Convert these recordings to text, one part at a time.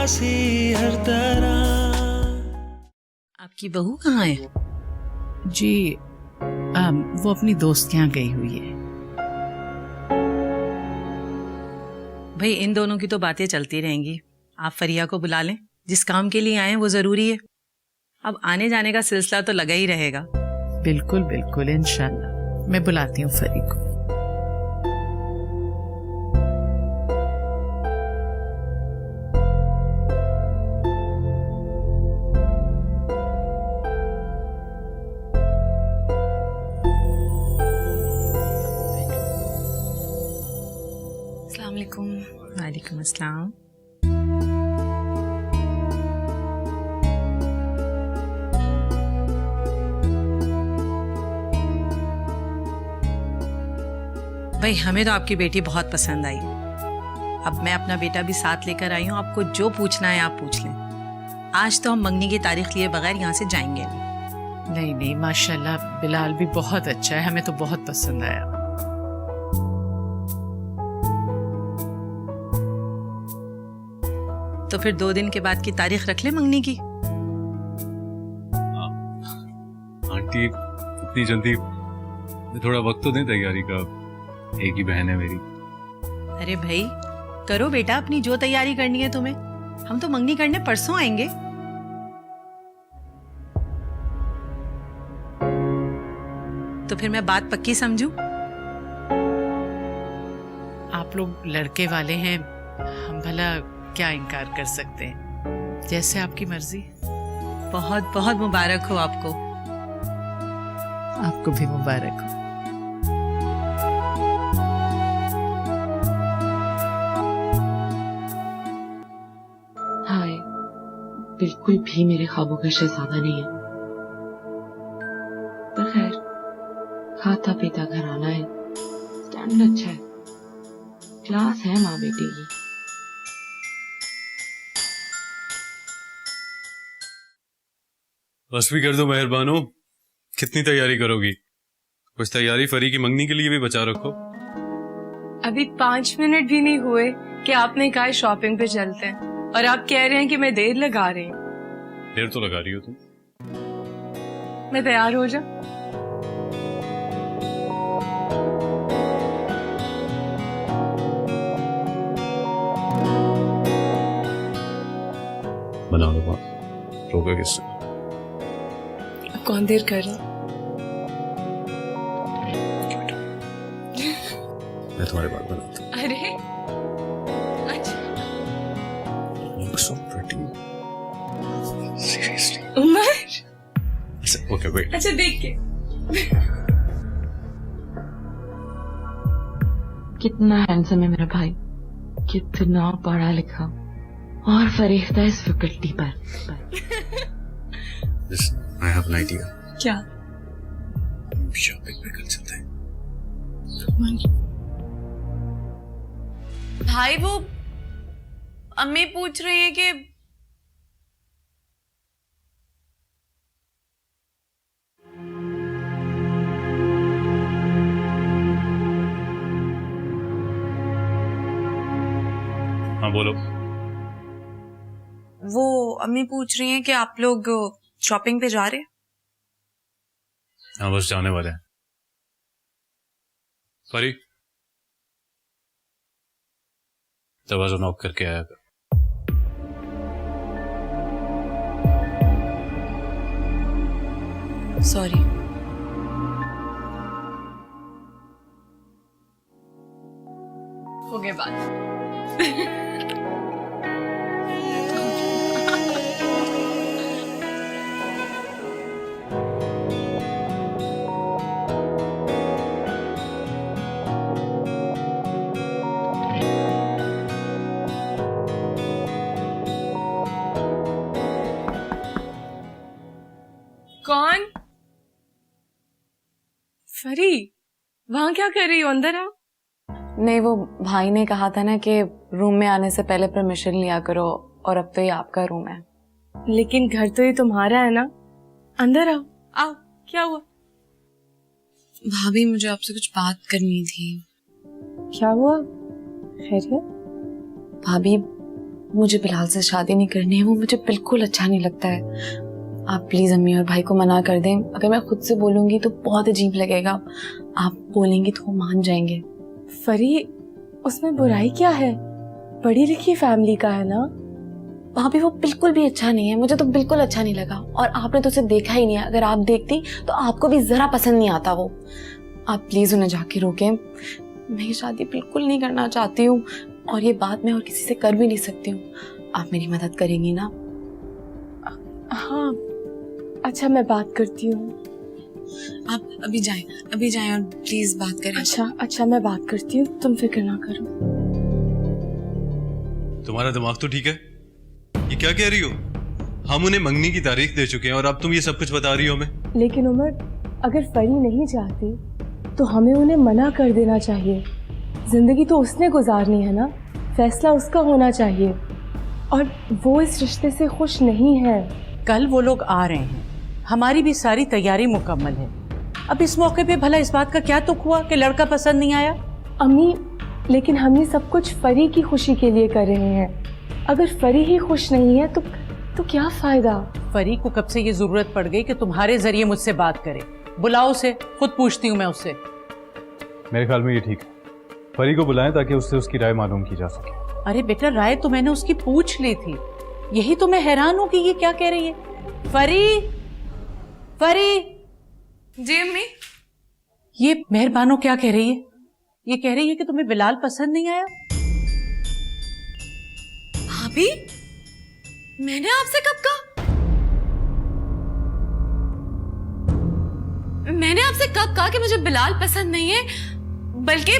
उदासी हर तरह। आपकी बहू कहाँ है? जी वो अपनी दोस्त के यहाँ गई हुई है। भाई इन दोनों की तो बातें चलती रहेंगी, आप फरिया को बुला लें। जिस काम के लिए आए हैं वो जरूरी है। अब आने जाने का सिलसिला तो लगा ही रहेगा। बिल्कुल बिल्कुल, इंशाल्लाह मैं बुलाती हूँ फरी को। अस्सलाम वालेकुम। वालेकुम अस्सलाम। भाई हमें तो आपकी बेटी बहुत पसंद आई। अब मैं अपना बेटा भी साथ लेकर आई हूँ। आपको जो पूछना है आप पूछ लें। आज तो हम मंगनी की तारीख लिए बगैर यहाँ से जाएंगे नहीं। नहीं माशाल्लाह बिलाल भी बहुत अच्छा है, हमें तो बहुत पसंद आया। तो फिर 2 दिन के बाद की तारीख रख ले मंगनी की। आंटी इतनी जल्दी, थोड़ा वक्त तो दें तैयारी का। एक ही बहन है मेरी। अरे भाई करो बेटा अपनी जो तैयारी करनी है तुम्हें। हम तो मंगनी करने परसों आएंगे। तो फिर मैं बात पक्की समझूं? आप लोग लड़के वाले हैं, हम भला क्या इनकार कर सकते हैं, जैसे आपकी मर्जी। बहुत बहुत मुबारक हो आपको। आपको भी मुबारक हो। हाय, बिल्कुल भी मेरे ख्वाबों का शहजादा नहीं है, पर खैर खाता पीता घराना है, स्टैंडर्ड अच्छा है, क्लास है माँ बेटे की। बस भी कर दो मेहरबानो। कितनी तैयारी करोगी? कुछ तैयारी फरी की मंगनी के लिए भी बचा रखो। अभी 5 मिनट भी नहीं हुए कि आपने कहा शॉपिंग पे चलते हैं और आप कह रहे हैं कि मैं देर लगा रही हूँ। देर तो लगा रही हो तुम। मैं तैयार हो जा। बना लो बात, रोका किसने? अब कौन देर कर रहा? मैं तुम्हारे बात बनाता हूँ। अरे अच्छा so pretty. Seriously. Umar, Okay, wait. अच्छा देख के कितना हैंडसम है मेरा भाई, कितना पढ़ा लिखा और फरेख्ता इस फकट्टी पर। Listen, I have an idea. क्या? शॉपिंग पे कल चलते हैं। भाई वो अम्मी पूछ रही है कि हाँ बोलो। वो अम्मी पूछ रही हैं कि आप लोग शॉपिंग पे जा रहे हैं। हाँ बस जाने वाले हैं। फरी दरवाजा नॉक करके आया कर। सॉरी। हो गए बात। कौन? फरी, वहां क्या कर रही हो? अंदर आओ। नहीं, वो भाई ने कहा था ना कि रूम में आने से पहले परमिशन लिया करो, और अब तो ये आपका रूम है। लेकिन घर तो ये तुम्हारा है ना। अंदर आओ। आओ, क्या हुआ? भाभी, मुझे आपसे कुछ बात करनी थी। क्या हुआ? खैरियत? भाभी, मुझे बिलाल से शादी नहीं करनी है, वो मुझे बिल्कुल अच्छा नहीं लगता है। आप प्लीज अम्मी और भाई को मना कर दें। अगर मैं खुद से बोलूंगी तो बहुत अजीब लगेगा, आप बोलेंगी तो वो मान जाएंगे। फरी, उसमें बुराई क्या है? पढ़ी लिखी फैमिली का है ना। भाभी वो बिल्कुल भी अच्छा नहीं है, मुझे तो बिल्कुल अच्छा नहीं लगा। और आपने तो उसे देखा ही नहीं है, अगर आप देखती तो आपको भी जरा पसंद नहीं आता वो। आप प्लीज उन्हें जाके रोकें, मैं ये शादी बिल्कुल नहीं करना चाहती हूँ और ये बात मैं और किसी से कर भी नहीं सकती हूँ। आप मेरी मदद करेंगी ना? हाँ, अच्छा मैं बात करती हूँ। आप अभी जाएं और प्लीज बात करें। अच्छा मैं बात करती हूँ, तुम फिक्र ना करो। तुम्हारा दिमाग तो ठीक है? ये क्या कह रही हो? हम उन्हें मंगनी की तारीख दे चुके हैं और अब तुम ये सब कुछ बता रही हो हमें। लेकिन उमर, अगर फरी नहीं चाहती तो हमें उन्हें मना कर देना चाहिए। जिंदगी तो उसने गुजारनी है ना, फैसला उसका होना चाहिए। और वो इस रिश्ते से खुश नहीं है। कल वो लोग आ रहे हैं, हमारी भी सारी तैयारी मुकम्मल है। अब इस मौके पे भला इस बात का क्या तुक हुआ कि लड़का पसंद नहीं आया? अम्मी, लेकिन हम ये सब कुछ फरी की खुशी के लिए कर रहे हैं। अगर फरी ही खुश नहीं है तो क्या फायदा? फरी को कब से ये जरूरत पड़ गई कि तुम्हारे जरिए मुझसे बात करे? बुलाओ उसे, खुद पूछती हूँ मैं उससे। मेरे ख्याल में ये ठीक है, फरी को बुलाएं ताकि उससे उसकी राय मालूम की जा सके। अरे बेटा, राय तो मैंने उसकी पूछ ली थी, यही तो मैं हैरान हूँ कि ये क्या कह रही है। फरी जी अम्मी। ये मेहरबानो क्या कह रही है? ये कह रही है कि तुम्हें बिलाल पसंद नहीं आया। भाभी, मैंने आपसे कब कहा? मैंने आपसे कब कहा कि मुझे बिलाल पसंद नहीं है? बल्कि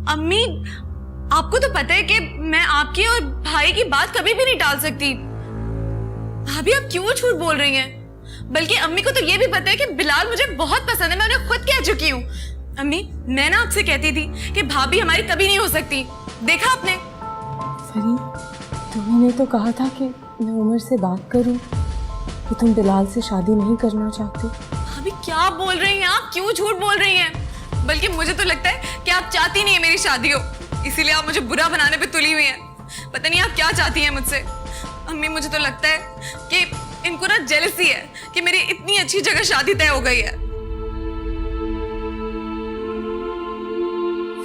अम्मी, आपको तो पता है कि मैं आपकी और भाई की बात कभी भी नहीं टाल सकती। भाभी, आप क्यों झूठ बोल रही हैं? बल्कि अम्मी को तो ये भी पता है कि बिलाल मुझे बहुत पसंद है, मैं उन्हें खुद कह चुकी हूँ। अम्मी, मैं ना आपसे कहती थी कि भाभी हमारी कभी नहीं हो सकती, देखा आपने? फरी, तुमने तो कहा था कि मैं उमर से बात करूं कि तुम बिलाल से शादी नहीं करना चाहती। भाभी क्या बोल रही हैं आप? क्यों झूठ बोल रही हैं? बल्कि मुझे तो लगता है कि आप चाहती नहीं है मेरी शादी हो, इसीलिए आप मुझे बुरा बनाने पे तुली हुई हैं। पता नहीं आप क्या चाहती हैं मुझसे। अम्मी, मुझे तो लगता है कि इनको ना जेलसी है कि मेरी इतनी अच्छी जगह शादी तय हो गई है।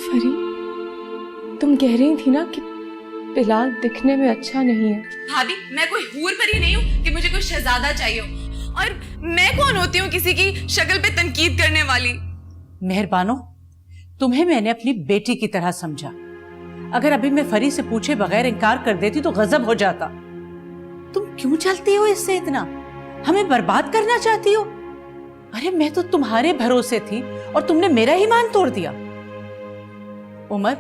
फरी, तुम कह रही थी ना कि बिलाल दिखने में अच्छा नहीं है। भाभी, मैं कोई हूर परी नहीं हूँ कि मुझे कोई शहजादा चाहिए हो। और मैं कौन होती हूँ किसी की शक्ल पे तनकीद करने वाली? मेहरबानो, तुम्हें मैंने अपनी बेटी की तरह समझा। अगर अभी मैं फरी से पूछे बगैर इनकार कर देती तो गजब हो जाता। तुम क्यों चलती हो इससे इतना? हमें बर्बाद करना चाहती हो? अरे मैं तो तुम्हारे भरोसे थी और तुमने मेरा ही मान तोड़ दिया। उमर,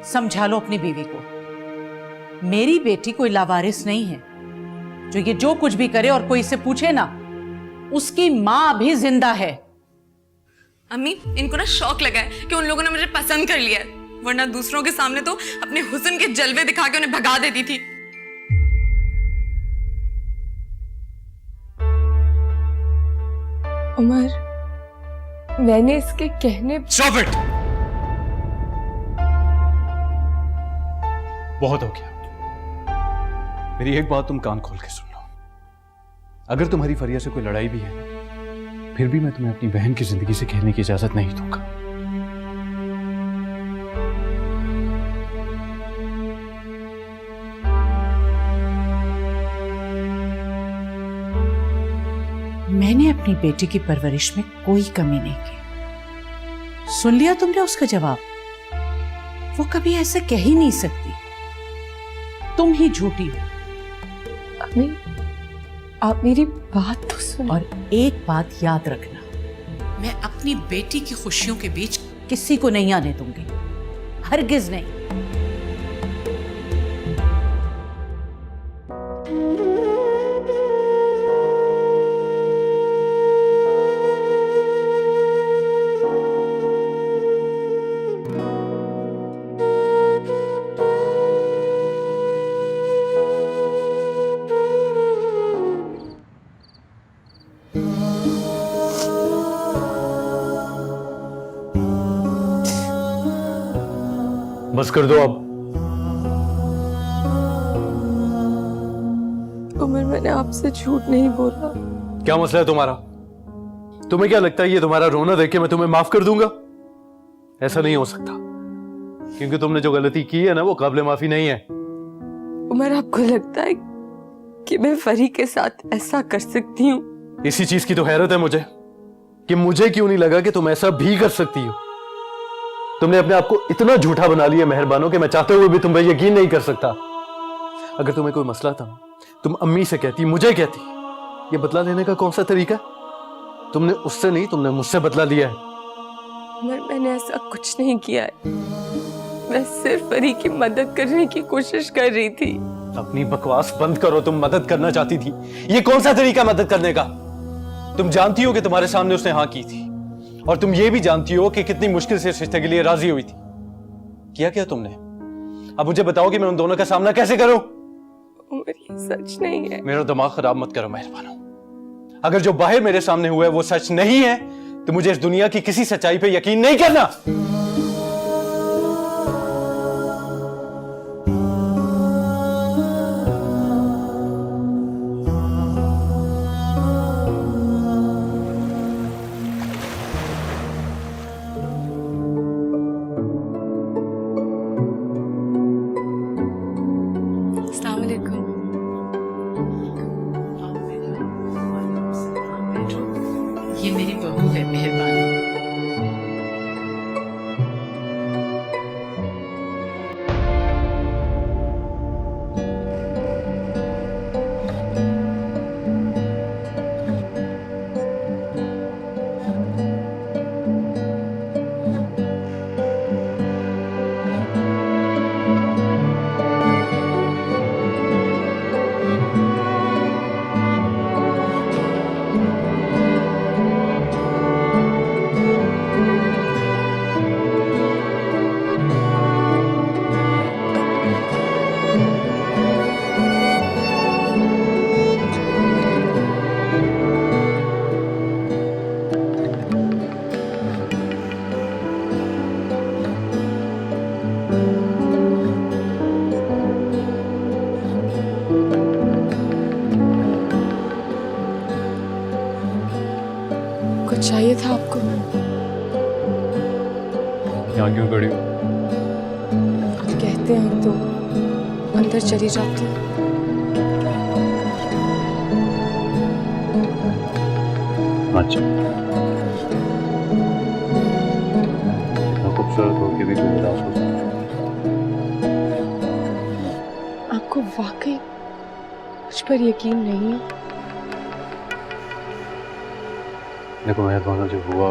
समझा लो अपनी बीवी को, मेरी बेटी कोई लावारिस नहीं है। जो ये जो कुछ भी करे और कोई इससे पूछे ना, उसकी मां भी जिंदा है। अम्मी, इनको ना शौक लगा है कि उन लोगों ने मुझे पसंद कर लिया है, वरना दूसरों के सामने तो अपने हुस्न के जलवे दिखा के उन्हें भगा देती थी। उमर, मैंने इसके कहने Stop it! बहुत हो गया। मेरी एक बात तुम कान खोल के सुन लो। अगर तुम्हारी फरिया से कोई लड़ाई भी है ना, फिर भी मैं तुम्हें अपनी बहन की जिंदगी से खेलने की इजाजत नहीं दूंगा। मैंने अपनी बेटी की परवरिश में कोई कमी नहीं की। सुन लिया तुमने उसका जवाब? वो कभी ऐसे कह ही नहीं सकती। तुम ही झूठी हो। अम्मी, आप मेरी बात तो सुनो। और एक बात याद रखना, मैं अपनी बेटी की खुशियों के बीच किसी को नहीं आने दूंगी, हरगिज नहीं। बस कर दो अब। मैंने आपसे झूठ नहीं बोला। क्या मसला है तुम्हारा? तुम्हें क्या लगता है ये तुम्हारा रोना देख के मैं तुम्हें माफ कर दूंगा? ऐसा नहीं हो सकता, क्योंकि तुमने जो गलती की है ना वो काबिल माफी नहीं है। उमर, आपको लगता है कि मैं फरी के साथ ऐसा कर सकती हूँ? इसी चीज की तो हैरत है मुझे कि मुझे क्यों नहीं लगा कि तुम ऐसा भी कर सकती हो। तुमने अपने आप को इतना झूठा बना लिया मेहरबानों कि मैं चाहते हुए भी तुम पे यकीन नहीं कर सकता। अगर तुम्हें कोई मसला था तुम अम्मी से कहती, मुझे कहती। ये बदला लेने का कौन सा तरीका? तुमने उससे नहीं, तुमने मुझसे बदला लिया है। उमर, मैंने ऐसा कुछ नहीं किया है। मैं सिर्फ फरी की मदद करने की कोशिश कर रही थी। अपनी बकवास बंद करो। तुम मदद करना चाहती थी। ये कौन सा तरीका मदद करने का? तुम जानती हो कि तुम्हारे सामने उसने हाँ की थी, और तुम ये भी जानती हो कि कितनी मुश्किल से इस रिश्ते के लिए राजी हुई थी। किया क्या तुमने? अब मुझे बताओ कि मैं उन दोनों का सामना कैसे करूं? उमर, ये सच नहीं है। मेरा दिमाग खराब मत करो मेहरबानों। अगर जो बाहर मेरे सामने हुआ है वो सच नहीं है तो मुझे इस दुनिया की किसी सच्चाई पे यकीन नहीं करना। अस्सलाम वालेकुम। ये मेरी बहू है मेहरबान। कुछ चाहिए था आपको? यहाँ क्यों खड़ी हो? आप कहते हैं तो अंदर चली जाती हूँ। अच्छा, खूबसूरत हो के भी कोई उदास हो सकता है। आपको वाकई मुझ पर यकीन नहीं है? देखो मेहरबाना, जो हुआ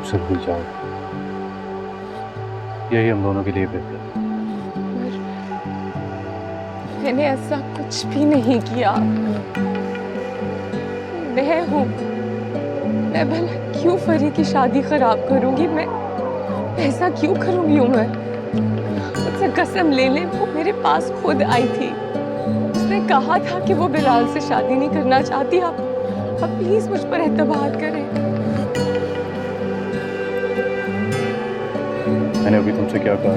उसे भूल जाओ। यही हम दोनों के लिए बेहतर है। मैंने ऐसा कुछ भी नहीं किया। मैं हूँ, मैं भला क्यों फरी की शादी खराब करूंगी? मैं ऐसा क्यों करूंगी? उमर, मुझसे कसम ले ले, वो मेरे पास खुद आई थी। उसने कहा था कि वो बिलाल से शादी नहीं करना चाहती। आप प्लीज मुझ पर एतबार करें। मैंने अभी तुमसे क्या कहा?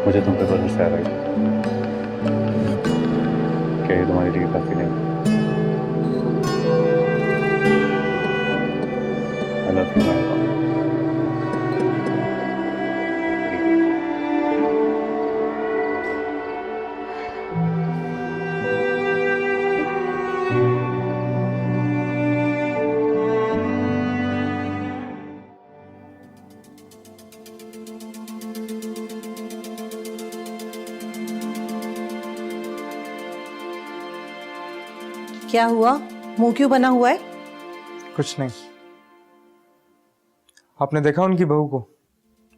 मुझे तुम पे भरोसा आ रहा है। क्या ये तुम्हारे लिए काफी नहीं? I love you, मेहरबान। क्या हुआ? मुंह क्यों बना हुआ है? कुछ नहीं। आपने देखा उनकी बहू को?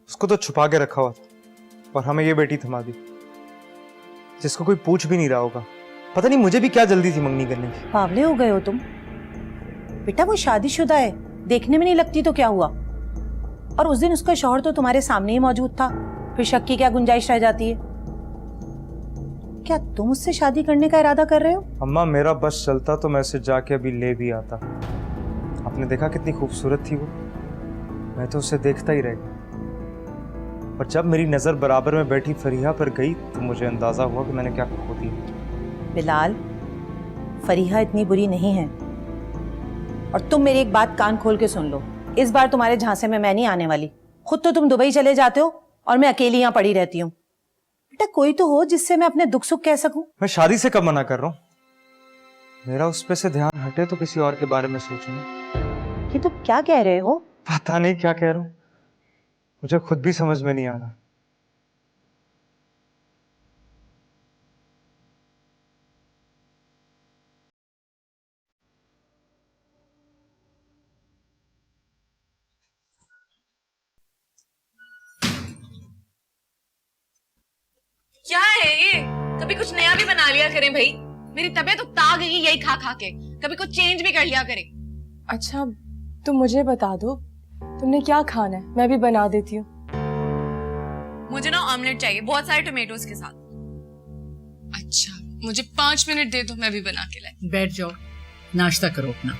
उसको तो छुपा के रखा हुआ था और हमें ये बेटी थमा दी, जिसको कोई पूछ भी नहीं रहा होगा। पता नहीं मुझे भी क्या जल्दी थी मंगनी करने की। पागले हो गए हो तुम? बेटा वो शादीशुदा है, देखने में नहीं लगती तो क्या हुआ? और उस दिन उसका शौहर तो तुम्हारे सामने ही मौजूद था, फिर शक की क्या गुंजाइश रह जाती है? क्या तुम उससे शादी करने का इरादा कर रहे हो? अम्मा, मेरा बस चलता तो मैं उसे जाके अभी ले भी आता। आपने देखा कितनी खूबसूरत थी वो? मैं तो उसे देखता ही रह गया। और जब मेरी नजर बराबर में बैठी फरीहा पर गई तो मुझे अंदाजा हुआ कि मैंने क्या खो दिया। बिलाल, फरीहा इतनी बुरी नहीं है। और तुम मेरी एक बात कान खोल के सुन लो, इस बार तुम्हारे झांसे में मैं नहीं आने वाली। खुद तो तुम दुबई चले जाते हो और मैं अकेली यहाँ पड़ी रहती हूँ। बेटा कोई तो हो जिससे मैं अपने दुख सुख कह सकूं। मैं शादी से कब मना कर रहा हूँ? मेरा उस पे से ध्यान हटे तो किसी और के बारे में सोचूंगा। ये तुम क्या कह रहे हो? पता नहीं क्या कह रहा हूँ, मुझे खुद भी समझ में नहीं आ रहा। क्या है ये? कभी कुछ नया भी बना लिया करें भाई। मेरी तबीयत तो ता गई यही खा खा के। कभी कुछ चेंज भी कर लिया करें। अच्छा तुम मुझे बता दो तुमने क्या खाना है, मैं भी बना देती हूँ। मुझे ना ऑमलेट चाहिए, बहुत सारे टोमेटोज के साथ। अच्छा मुझे 5 मिनट दे दो, मैं भी बना के लाई। बैठ जाओ, नाश्ता करो अपना।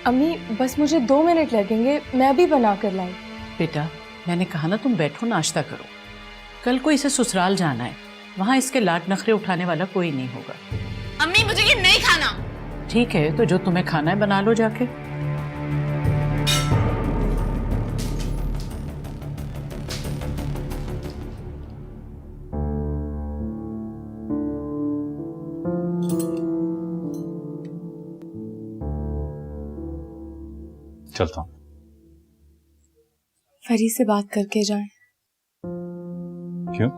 अम्मी बस मुझे 2 मिनट लगेंगे, मैं भी बना कर लाई। बेटा मैंने कहा ना तुम बैठो नाश्ता करो। कल को इसे ससुराल जाना है, वहां इसके लाड नखरे उठाने वाला कोई नहीं होगा। अम्मी मुझे ये नहीं खाना। ठीक है तो जो तुम्हें खाना है बना लो जाके। चलता हूँ। फरी से बात करके जाएं। क्यों?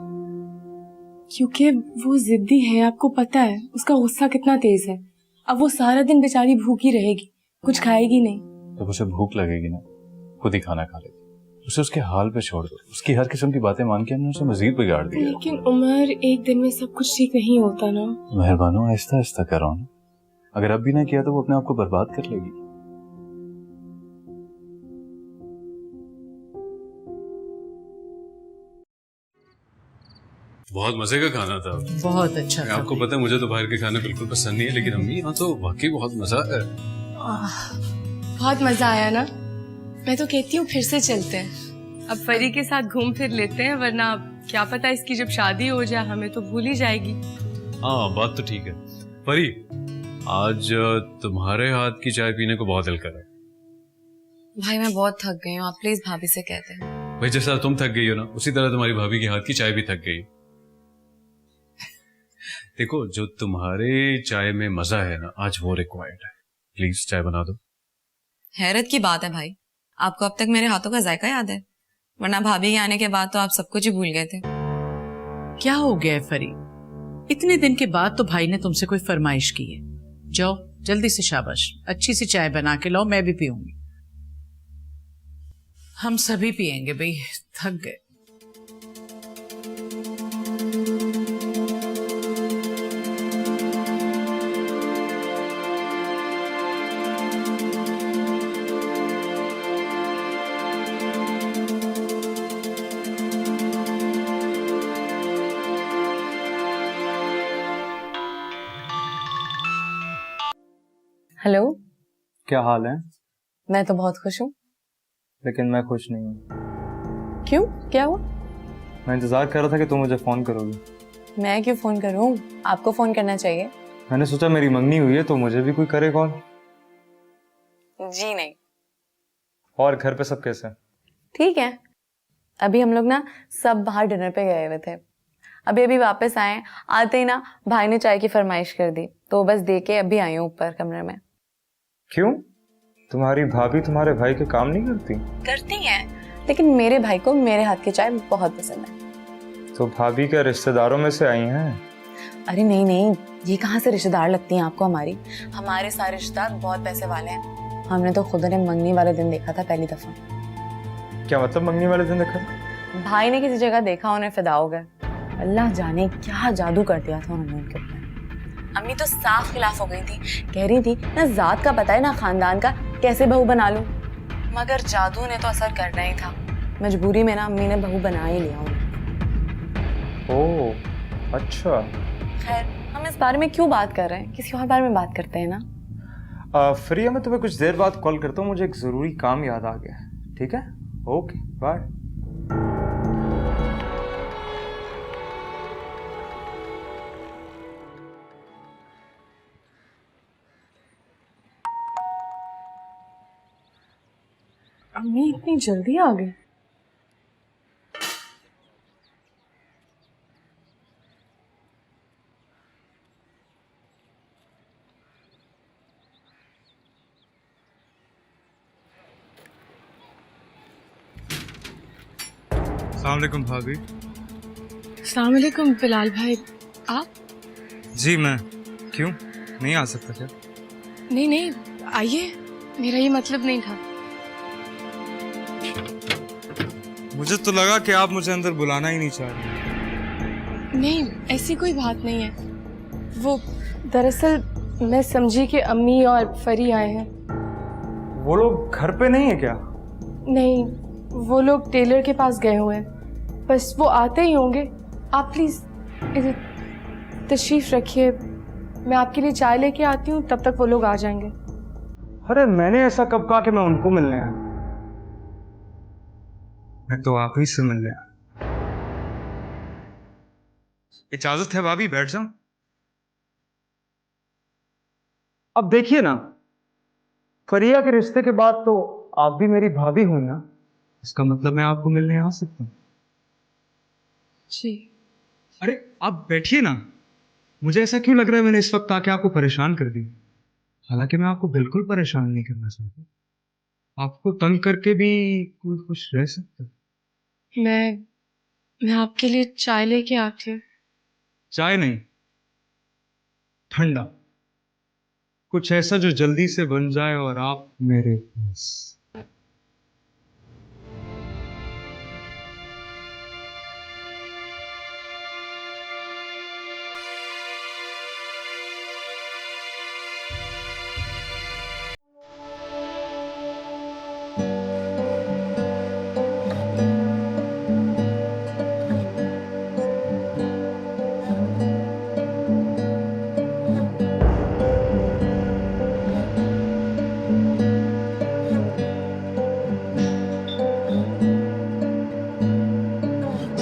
क्योंकि वो जिद्दी है, आपको पता है उसका गुस्सा कितना तेज है। अब वो सारा दिन बेचारी भूखी रहेगी, कुछ खाएगी नहीं। जब उसे भूख लगेगी ना खुद ही खाना खा लेगी। उसे उसके हाल पे छोड़ दो। उसकी हर किस्म की बातें मान के हमने उसे मजीद बिगाड़ दिया। लेकिन उमर, एक दिन में सब कुछ ठीक नहीं होता ना। मेहरबानो आहिस्ता आहिस्ता कर रहा हूँ ना। अगर अब भी ना किया तो वो अपने आप को बर्बाद कर लेगी। बहुत मजे का खाना था। बहुत अच्छा था। आपको पता है मुझे तो बाहर के खाने बिल्कुल पसंद नहीं है, लेकिन अम्मी यहाँ तो वाकई बहुत मजा है। बहुत मजा आया ना। मैं तो कहती हूँ फिर से चलते हैं। अब फरी के साथ घूम फिर लेते हैं, वरना क्या पता इसकी जब शादी हो जाए हमें तो भूल ही जाएगी। हाँ बात तो ठीक है। परी आज तुम्हारे हाथ की चाय पीने को बहुत दिल कर रहा है। भाई मैं बहुत थक गई हूँ, आप प्लीज भाभी से कहते हैं। भाई जैसा तुम थक गई हो ना, उसी तरह तुम्हारी भाभी के हाथ की चाय भी थक गई। देखो जो तुम्हारे चाय में मजा है ना, आज वो रिक्वायर्ड है। प्लीज चाय बना दो। हैरत की बात है भाई, आपको अब तक मेरे हाथों का जायका याद है, वरना भाभी के आने के बाद तो आप सब कुछ ही भूल गए थे। क्या हो गया है फरी? इतने दिन के बाद तो भाई ने तुमसे कोई फरमाइश की है। जाओ जल्दी से, शाबाश, अच्छी सी चाय बना के लाओ, मैं भी पीऊंगी। हम सभी पियेंगे भाई, थक गए। हेलो, क्या हाल है? मैं तो बहुत खुश हूँ। लेकिन मैं खुश नहीं हूँ। क्यों, क्या हुआ? मैं इंतजार कर रहा था कि तुम मुझे फोन करोगी। मैं क्यों फोन करूँ? आपको फोन करना चाहिए। मैंने सोचा मेरी मंगनी हुई है तो मुझे भी कोई करे कॉल। जी नहीं। और घर पे सब कैसे हैं? ठीक है, अभी हम लोग ना सब बाहर डिनर पे गए हुए थे। अभी वापस आए, आते ही ना भाई ने चाय की फरमाइश कर दी, तो बस दे के अभी आई हूँ ऊपर कमरे में। क्यों? तुम्हारी भाभी तुम्हारे भाई के काम नहीं करती? करती हैं, लेकिन मेरे भाई को मेरे हाथ की चाय बहुत पसंद है। तो भाभी क्या रिश्तेदारों में से आई हैं? अरे नहीं नहीं, ये कहाँ से रिश्तेदार लगती हैं आपको हमारी। हमारे सारे रिश्तेदार बहुत पैसे वाले हैं। हमने तो खुद ने मंगनी वाले दिन देखा था पहली दफा। क्या मतलब मंगनी वाले दिन देखा? भाई ने किसी जगह देखा, उन्हें फिदा हो गए। अल्लाह जाने क्या जादू कर दिया था उन्होंने उनके ऊपर। अम्मी तो साफ खिलाफ हो गई थी, कह रही थी ना जात का पता है ना खानदान का, कैसे बहू बना लूं। मगर जादू ने तो असर करना ही था। मजबूरी में ना अम्मी ने बहू बना ही लिया उन्हें। ओह अच्छा। खैर हम इस बारे में क्यों बात कर रहे हैं, किसी और बारे में बात करते हैं ना। फ्रिया, मैं तुम्हें कुछ देर बाद कॉल करता हूँ, मुझे एक जरूरी काम याद आ गया। ठीक है, ओके बाय। अम्मी इतनी जल्दी आ गई? अस्सलाम वालेकुम भाभी। अस्सलाम वालेकुम बिलाल भाई। आप? जी मैं क्यों नहीं आ सकता क्या? नहीं नहीं, आइए, मेरा ये मतलब नहीं था। मुझे तो लगा कि आप मुझे अंदर बुलाना ही नहीं चाह रहे। नहीं, ऐसी कोई बात नहीं है। वो दरअसल मैं समझी कि अम्मी और फरी आए हैं। वो लोग घर पे नहीं है क्या? नहीं, वो लोग टेलर के पास गए हुए हैं, बस वो आते ही होंगे। आप प्लीज इधर तशरीफ रखिए, मैं आपके लिए चाय लेके आती हूँ, तब तक वो लोग आ जाएंगे। अरे मैंने ऐसा कब कहा कि मैं उनको मिलने आया? मैं तो आप ही से मिलने आया। इजाजत है भाभी, बैठ जाऊं? अब देखिए ना, फरिया के रिश्ते के बाद तो आप भी मेरी भाभी हो ना, इसका मतलब मैं आपको मिलने आ सकता हूँ। जी। अरे आप बैठिए ना। मुझे ऐसा क्यों लग रहा है मैंने इस वक्त आके आपको परेशान कर दिया? हालांकि मैं आपको बिल्कुल परेशान नहीं करना चाहता। आपको तंग करके भी कोई खुश रह सकता है। मैं आपके लिए चाय लेके आती हूँ। चाय नहीं, ठंडा कुछ ऐसा जो जल्दी से बन जाए और आप मेरे पास।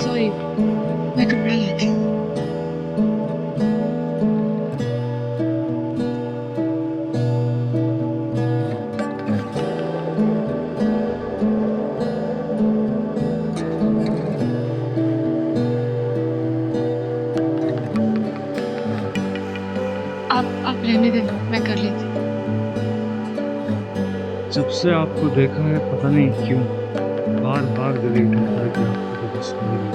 सॉरी, मैं कपड़ा लाती हूँ। आप रहने देना, मैं कर लेती हूँ। जब से आपको देखा है पता नहीं क्यों बार बार दिल ये कहता है कि आपको तो बस मेरी।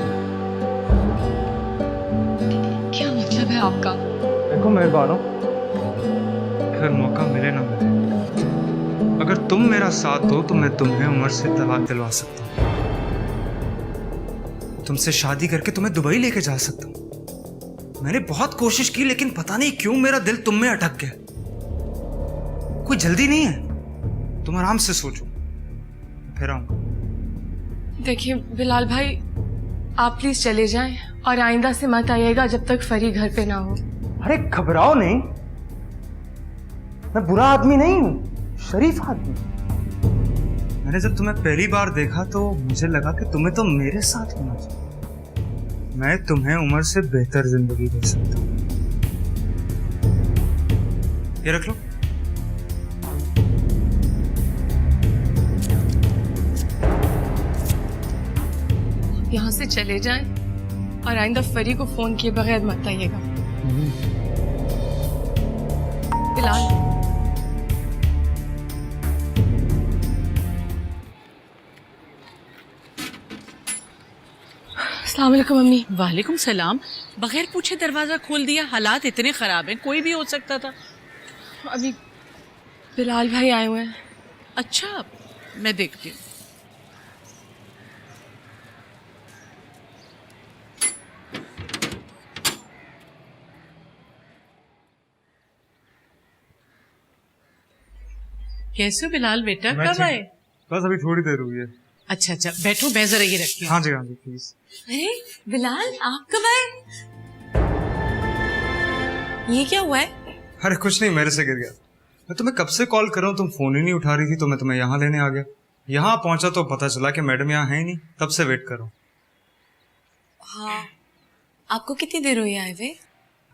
क्या मतलब है आपका? देखो मेहरबान हो, फिर मौका मिले ना मिले, अगर तुम मेरा साथ दो तो मैं तुम्हें उमर से तलाक दिलवा सकता हूँ, तुमसे शादी करके तुम्हें दुबई लेके जा सकता हूँ। मैंने बहुत कोशिश की लेकिन पता नहीं क्यों मेरा दिल तुम में अटक गया। कोई जल्दी नहीं है, तुम आराम से सोचो, फिर आऊंगा। देखिए बिलाल भाई, आप प्लीज चले जाएं और आइंदा से मत आइएगा जब तक फरी घर पे ना हो। अरे घबराओ नहीं, मैं बुरा आदमी नहीं हूं, शरीफ आदमी। मैंने जब तुम्हें पहली बार देखा तो मुझे लगा कि तुम्हें तो मेरे साथ होना चाहिए। मैं तुम्हें उम्र से बेहतर जिंदगी दे सकता हूं। ये रख लो। यहाँ से चले जाएं और आइंदा फरी को फोन किए बगैर मत आइएगा। बिलाल, अस्सलाम वालेकुम अम्मी। वालेकुम सलाम। बगैर पूछे दरवाजा खोल दिया, हालात इतने खराब हैं, कोई भी हो सकता था। अभी बिलाल भाई आए हुए हैं। अच्छा, मैं देखती हूँ। कैसे हो बिलाल बेटा, कब आए? बस अभी थोड़ी देर हुई है। अच्छा अच्छा, बैठो, मैं जरा ये रखती हूँ। हाँ जी प्लीज। अरे बिलाल, आप कब आए? ये क्या हुआ है? अरे कुछ नहीं, मेरे से गिर गया। मैं तुम्हें कब से कॉल कर रहा हूँ, तुम फोन ही नहीं उठा रही थी, तो मैं तुम्हें यहाँ लेने आ गया। यहाँ पहुंचा तो पता चला कि मैडम यहाँ है ही नहीं, तब से वेट कर रहा हूँ। हाँ, आपको कितनी देर हुई आए हुए?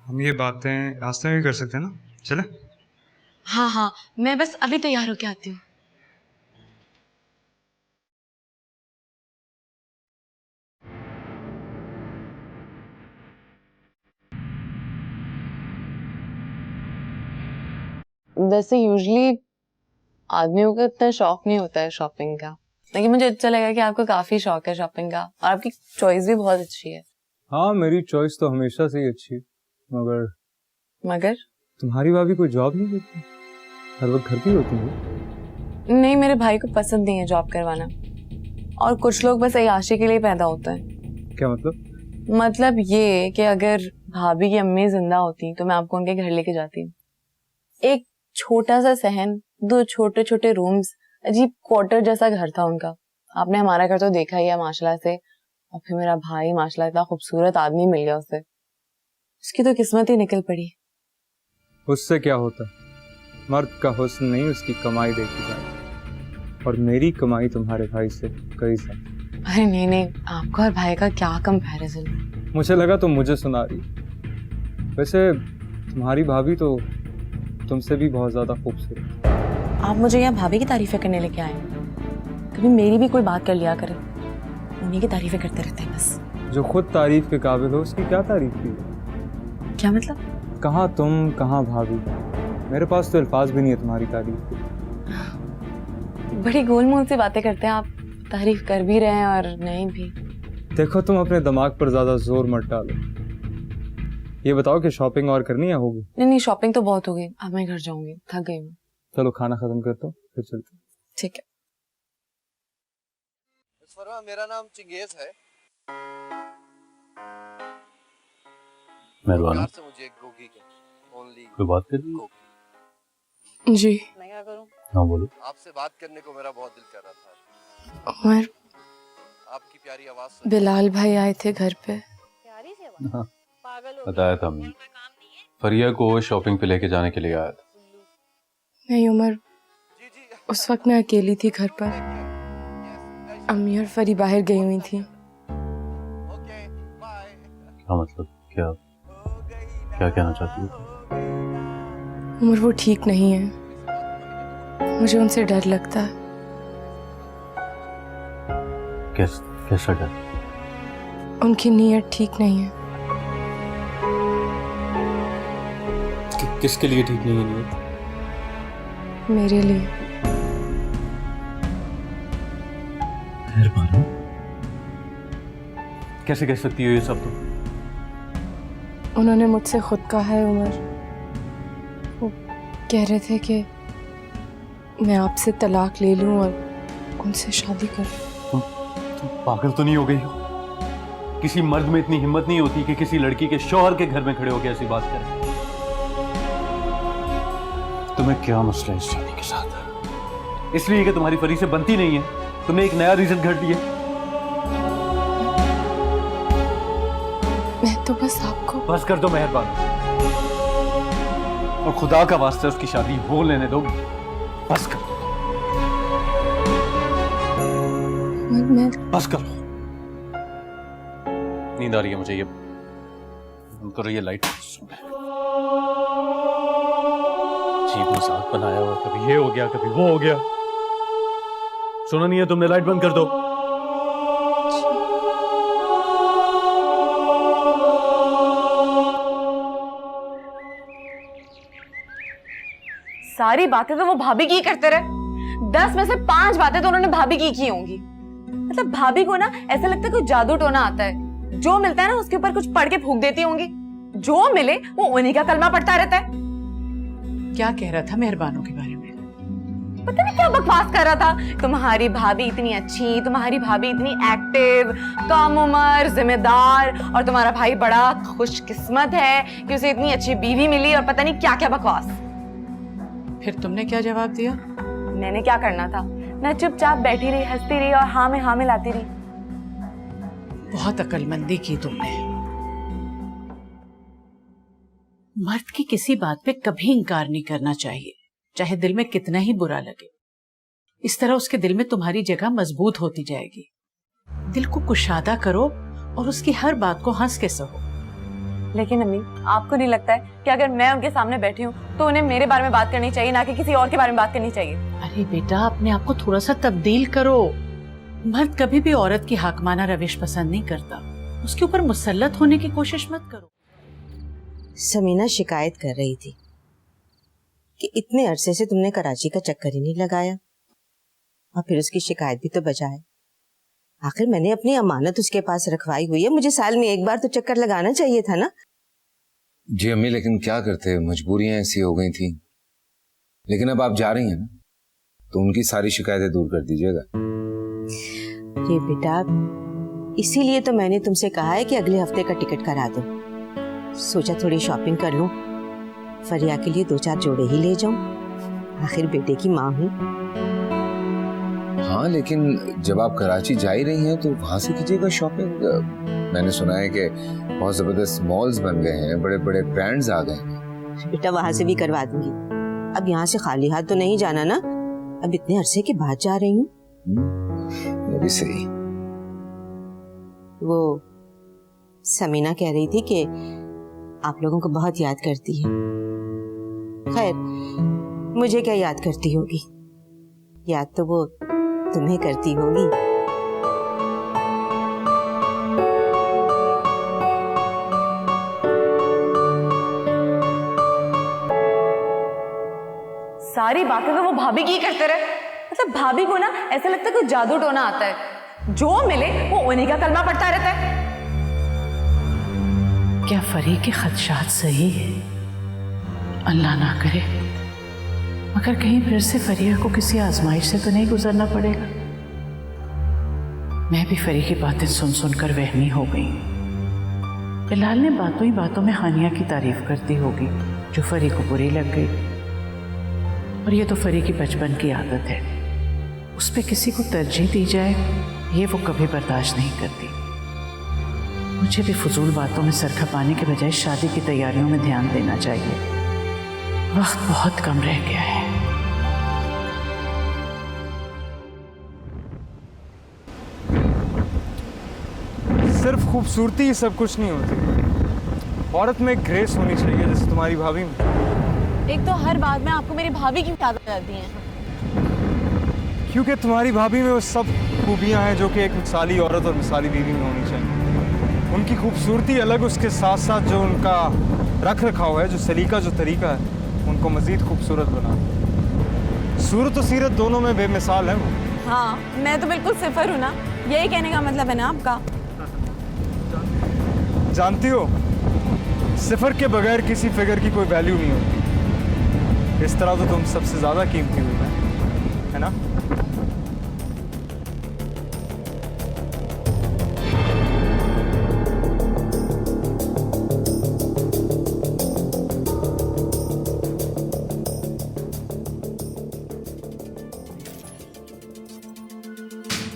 हम ये बातें रास्ते में भी कर सकते हैं ना, चले? हाँ हाँ, मैं बस अभी तैयार होके आती हूँ। वैसे यूजुअली आदमियों का इतना शौक नहीं होता है शॉपिंग का, लेकिन मुझे अच्छा लगा कि आपको काफी शौक है शॉपिंग का और आपकी चॉइस भी बहुत अच्छी है। हाँ, मेरी चॉइस तो हमेशा से ही अच्छी, मगर तुम्हारी भाभी कोई जॉब नहीं करती, हर वक्त घर पे होती है। नहीं, मेरे भाई को पसंद नहीं है जॉब करवाना, और कुछ लोग बस अय्याशी के लिए पैदा होते हैं। क्या मतलब? मतलब ये कि अगर भाभी की अम्मी जिंदा होती तो मैं आपको उनके घर लेके जाती। एक छोटा सा सहन, 2 छोटे छोटे रूम्स, अजीब क्वार्टर जैसा घर था उनका। आपने हमारा घर तो देखा ही है माशाल्लाह से, और फिर मेरा भाई माशाल्लाह इतना खूबसूरत आदमी मिल गया उसे, उसकी तो किस्मत ही निकल पड़ी। उससे क्या होता, मर्द का हुस्न नहीं उसकी कमाई देखी जाए, और मेरी कमाई तुम्हारे भाई से कई सा। अरे नहीं नहीं, आपका और भाई का क्या कंपैरिजन। मुझे लगा तुम मुझे सुना रही, वैसे तुम्हारी भाभी तो तुमसे भी बहुत ज्यादा खूबसूरत। आप मुझे यहाँ भाभी की तारीफें करने लेके आए, कभी मेरी भी कोई बात कर लिया करे, उन्हीं की तारीफें करते रहते हैं बस। जो खुद तारीफ के काबिल हो उसकी क्या तारीफ की? क्या मतलब? कहाँ तुम कहाँ भाभी, मेरे पास तो अल्फाज भी नहीं है तुम्हारी तारीफ की। बड़ी गोलमोल सी बातें करते हैं आप, तारीफ कर भी रहे हैं और नहीं भी। देखो तुम अपने दिमाग पर ज्यादा जोर मत डालो, ये बताओ कि शॉपिंग और करनी है होगी? नहीं नहीं, शॉपिंग तो बहुत हो गई, अब मैं घर जाऊंगी, थक गई हूँ। चलो खाना खत्म कर दो फिर चलते। ठीक है। मेरा नाम चिंगेज है। मेहरबान से मुझे एक गोगी के ओनली कोई बात कर रही है? जी। मैं क्या करूं? हाँ बोलो। आपसे बात करने को मेरा बहुत दिल कर रहा था। उमर, आपकी प्यारी आवाज सुन। बिलाल भाई आए थे घर पे। प्यारी सी आवाज। हाँ, पागल हो बताया था हमने, फरिया को शॉपिंग पे लेके जाने के लिए आया था। नहीं उमर, उस वक्त मैं अकेली थी घर पर, अम्मी और फरी बाहर गई हुई थी। क्या मतलब, क्या क्या कहना चाहती हो? उमर वो ठीक नहीं है, मुझे उनसे डर लगता है। कैसा डर? उनकी नीयत ठीक नहीं है। किसके लिए ठीक नहीं है नीयत? मेरे लिए। मेहरबान, कैसे कह सकती हो ये सब? तो उन्होंने मुझसे खुद कहा है उमर, वो कह रहे थे कि मैं आपसे तलाक ले लूं और उनसे शादी करूं। तुम पागल तो नहीं हो गई हो? किसी मर्द में इतनी हिम्मत नहीं होती कि किसी लड़की के शौहर के घर में खड़े होकर ऐसी बात करे। तुम्हें क्या मसला है इस शादी के साथ? इसलिए कि तुम्हारी फरी से बनती नहीं है, तुमने एक नया रीजन घड़ लिया। मैं तो बस आपको। बस कर दो मेहरबान, और खुदा का वास्ते उसकी शादी हो लेने दो। बस कर दो, मैं बस करो। नींद आ रही है मुझे, ये बंद करो ये लाइट। अजीब मजाक बनाया हुआ, कभी ये हो गया कभी वो हो गया। सुना नहीं है तुमने? लाइट बंद कर दो। सारी बातें तो वो भाभी की करते रहे, 10 में से 5 बातें तो उन्होंने भाभी की होंगी। मतलब भाभी को ना ऐसा लगता है कोई जादू टोना आता है, जो मिलता है ना उसके ऊपर कुछ पढ़ के फूंक देती होंगी, जो मिले वो उन्हीं का कलमा पढ़ता रहता है। क्या कह रहा था मेहरबानों के बारे में? पता नहीं क्या बकवास कर रहा था। तुम्हारी भाभी इतनी अच्छी, तुम्हारी भाभी इतनी एक्टिव, कम उम्र, जिम्मेदार, और तुम्हारा भाई बड़ा खुशकिस्मत है कि उसे इतनी अच्छी बीवी मिली, और पता नहीं क्या क्या बकवास। फिर तुमने क्या जवाब दिया? मैंने क्या करना था, मैं चुपचाप बैठी रही, हंसती रही और हाँ में हाँ मिलाती रही। बहुत अक्लमंदी की तुमने। मर्द की किसी बात पे कभी इंकार नहीं करना चाहिए, चाहे दिल में कितना ही बुरा लगे। इस तरह उसके दिल में तुम्हारी जगह मजबूत होती जाएगी। दिल को कुशादा करो और उसकी हर बात को हंस के सहो। लेकिन अम्मी, आपको नहीं लगता है कि अगर मैं उनके सामने बैठी हूँ तो उन्हें मेरे बारे में बात करनी चाहिए, ना कि किसी और के बारे में बात करनी चाहिए? अरे बेटा, अपने आप को थोड़ा सा तब्दील करो। मर्द कभी भी औरत की हाकमाना रविश पसंद नहीं करता, उसके ऊपर मुसल्लत होने की कोशिश मत करो। समीना शिकायत कर रही थी कि इतने अरसे से तुमने कराची का चक्कर ही नहीं लगाया और फिर उसकी शिकायत भी तो बजाए। आखिर मैंने अपनी अमानत उसके पास रखवाई हुई है, मुझे साल में एक बार तो चक्कर लगाना चाहिए था ना। जी अम्मी, लेकिन क्या करते, मजबूरियां ऐसी हो गई थी। लेकिन अब आप जा रही हैं ना, तो उनकी सारी शिकायतें दूर कर दीजिएगा। ये बेटा, इसीलिए तो मैंने तुमसे कहा है कि अगले हफ्ते का टिकट करा दो। सोचा थोड़ी शॉपिंग कर लूं, फरिया के लिए 2-4 जोड़े ही ले जाऊं, आखिर बेटे की माँ हूं। हाँ, लेकिन जब आप कराची जा ही रही हैं तो वहां से कीजिएगा शॉपिंग। मैंने सुना है कि बहुत जबरदस्त मॉल्स बन गए हैं, बड़े बड़े ब्रांड्स आ गए हैं। बेटा वहां से भी करवा दूंगी। अब यहाँ से खाली हाथ तो नहीं जाना ना, अब इतने अरसे के बाद जा रही हूँ। ये भी सही। वो समीना कह रही थी कि आप लोगों को बहुत याद करती है। खैर, मुझे क्या याद करती होगी, याद तो वो तुम्हें करती होगी। सारी बातें तो वो भाभी की करते रहे। मतलब भाभी को ना ऐसा लगता है कोई जादू टोना आता है, जो मिले वो उन्हीं का कलमा पढ़ता रहता है। क्या फरी के खदशात सही है? अल्लाह ना करे मगर कहीं फिर से फरिया को किसी आजमाइश से तो नहीं गुजरना पड़ेगा। मैं भी फरी की बातें सुन सुनकर वहमी हो गई। बिलाल ने बातों ही बातों में हानिया की तारीफ करती होगी जो फरी को बुरी लग गई। और ये तो फरी की बचपन की आदत है, उस पे किसी को तरजीह दी जाए ये वो कभी बर्दाश्त नहीं करती। मुझे भी फजूल बातों में सर खपाने के बजाय शादी की तैयारियों में ध्यान देना चाहिए। वक्त बहुत कम रह गया है। सिर्फ खूबसूरती ही सब कुछ नहीं होती, औरत में एक ग्रेस होनी चाहिए, जैसे तुम्हारी भाभी में। एक तो हर बात में आपको मेरी भाभी की याद आ जाती है। क्योंकि तुम्हारी भाभी में वो सब खूबियां हैं जो कि एक मिसाली औरत और मिसाली बीवी में होनी चाहिए। उनकी खूबसूरती अलग, उसके साथ साथ जो उनका रख रखाव है, जो सलीका, जो तरीका है, उनको मजीद खूबसूरत बना। सूरत और सीरत दोनों में बेमिसाल है वो। हाँ, मैं तो बिल्कुल सिफर हूँ ना, यही कहने का मतलब है ना आपका। जानती हो, सिफर के बगैर किसी फिगर की कोई वैल्यू नहीं होती। इस तरह तो तुम सबसे ज्यादा कीमती हुई है ना?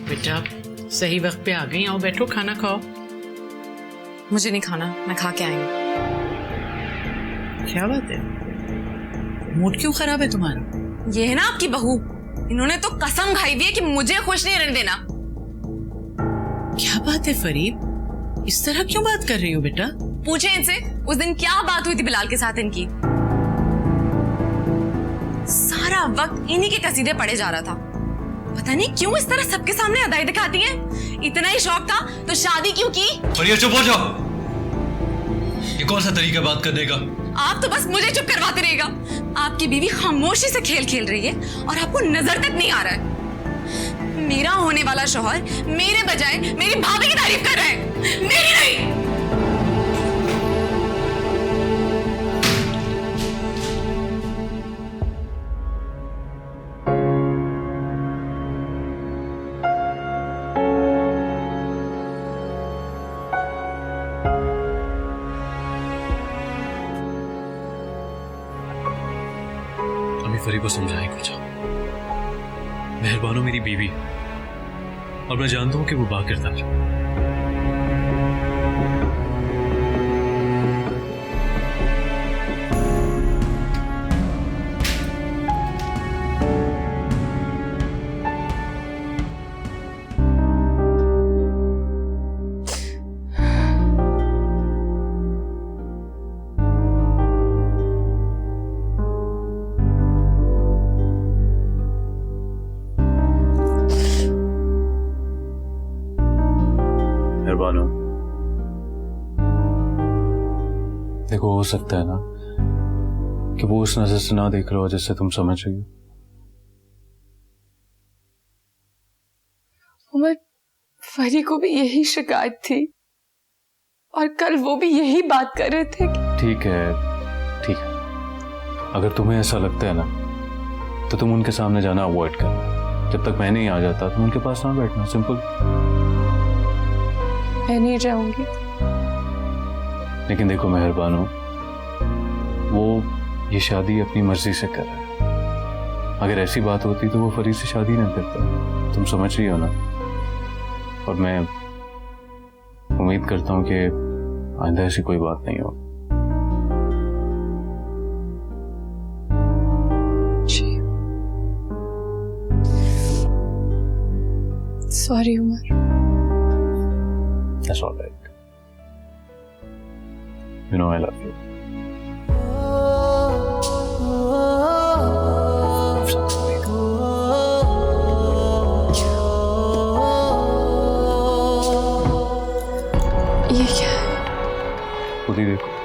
बेटा सही वक्त पे आ गई, आओ बैठो खाना खाओ। मुझे नहीं खाना, मैं खा के आई हूँ। क्या बात है, मूड क्यों खराब है तुम्हारा? ये है ना आपकी बहू, इन्होंने तो कसम खाई हुई है कि मुझे खुश नहीं रहने देना। क्या बात है फरीब, इस तरह क्यों बात कर रही हो बेटा? पूछे इनसे उस दिन क्या बात हुई थी बिलाल के साथ इनकी। सारा वक्त इन्हीं के कसीदे पढ़े जा रहा था। पता नहीं क्यों इस तरह सबके सामने अदाई दिखाती हैं। इतना ही शौक था तो शादी क्यों की? फरिया चुप हो जाओ, ये कौन सा तरीका बात करने का? आप तो बस मुझे चुप करवाते रहेगा। आपकी बीवी खामोशी से खेल खेल रही है और आपको नजर तक नहीं आ रहा है। मेरा होने वाला शौहर मेरे बजाय मेरी भाभी की तारीफ कर रहा है, मेरी नहीं। फरी को समझाएं कुछ। मेहरबानो मेरी बीवी, और मैं जानता हूं कि वो बाकिरदार है। देखो, हो सकता है ना कि वो उस नजर से ना देख रहा हो जिससे तुम समझ रही हो। उमर, फरी को भी यही शिकायत थी और कल वो भी यही बात कर रहे थे कि... ठीक है, ठीक है। अगर तुम्हें ऐसा लगता है ना तो तुम उनके सामने जाना अवॉइड करना। जब तक मैं नहीं आ जाता तुम उनके पास ना बैठना, सिंपल। मैं नहीं जाऊंगी। लेकिन देखो मेहरबान हो, वो ये शादी अपनी मर्जी से कर रहा है। अगर ऐसी बात होती तो वो फरीद से शादी ना करता। तुम समझ रही हो ना? और मैं उम्मीद करता हूं कि आइंदा ऐसी कोई बात नहीं हो। Sorry Umar. That's all right. You know I love you. ये क्या है? खुद ही देखो।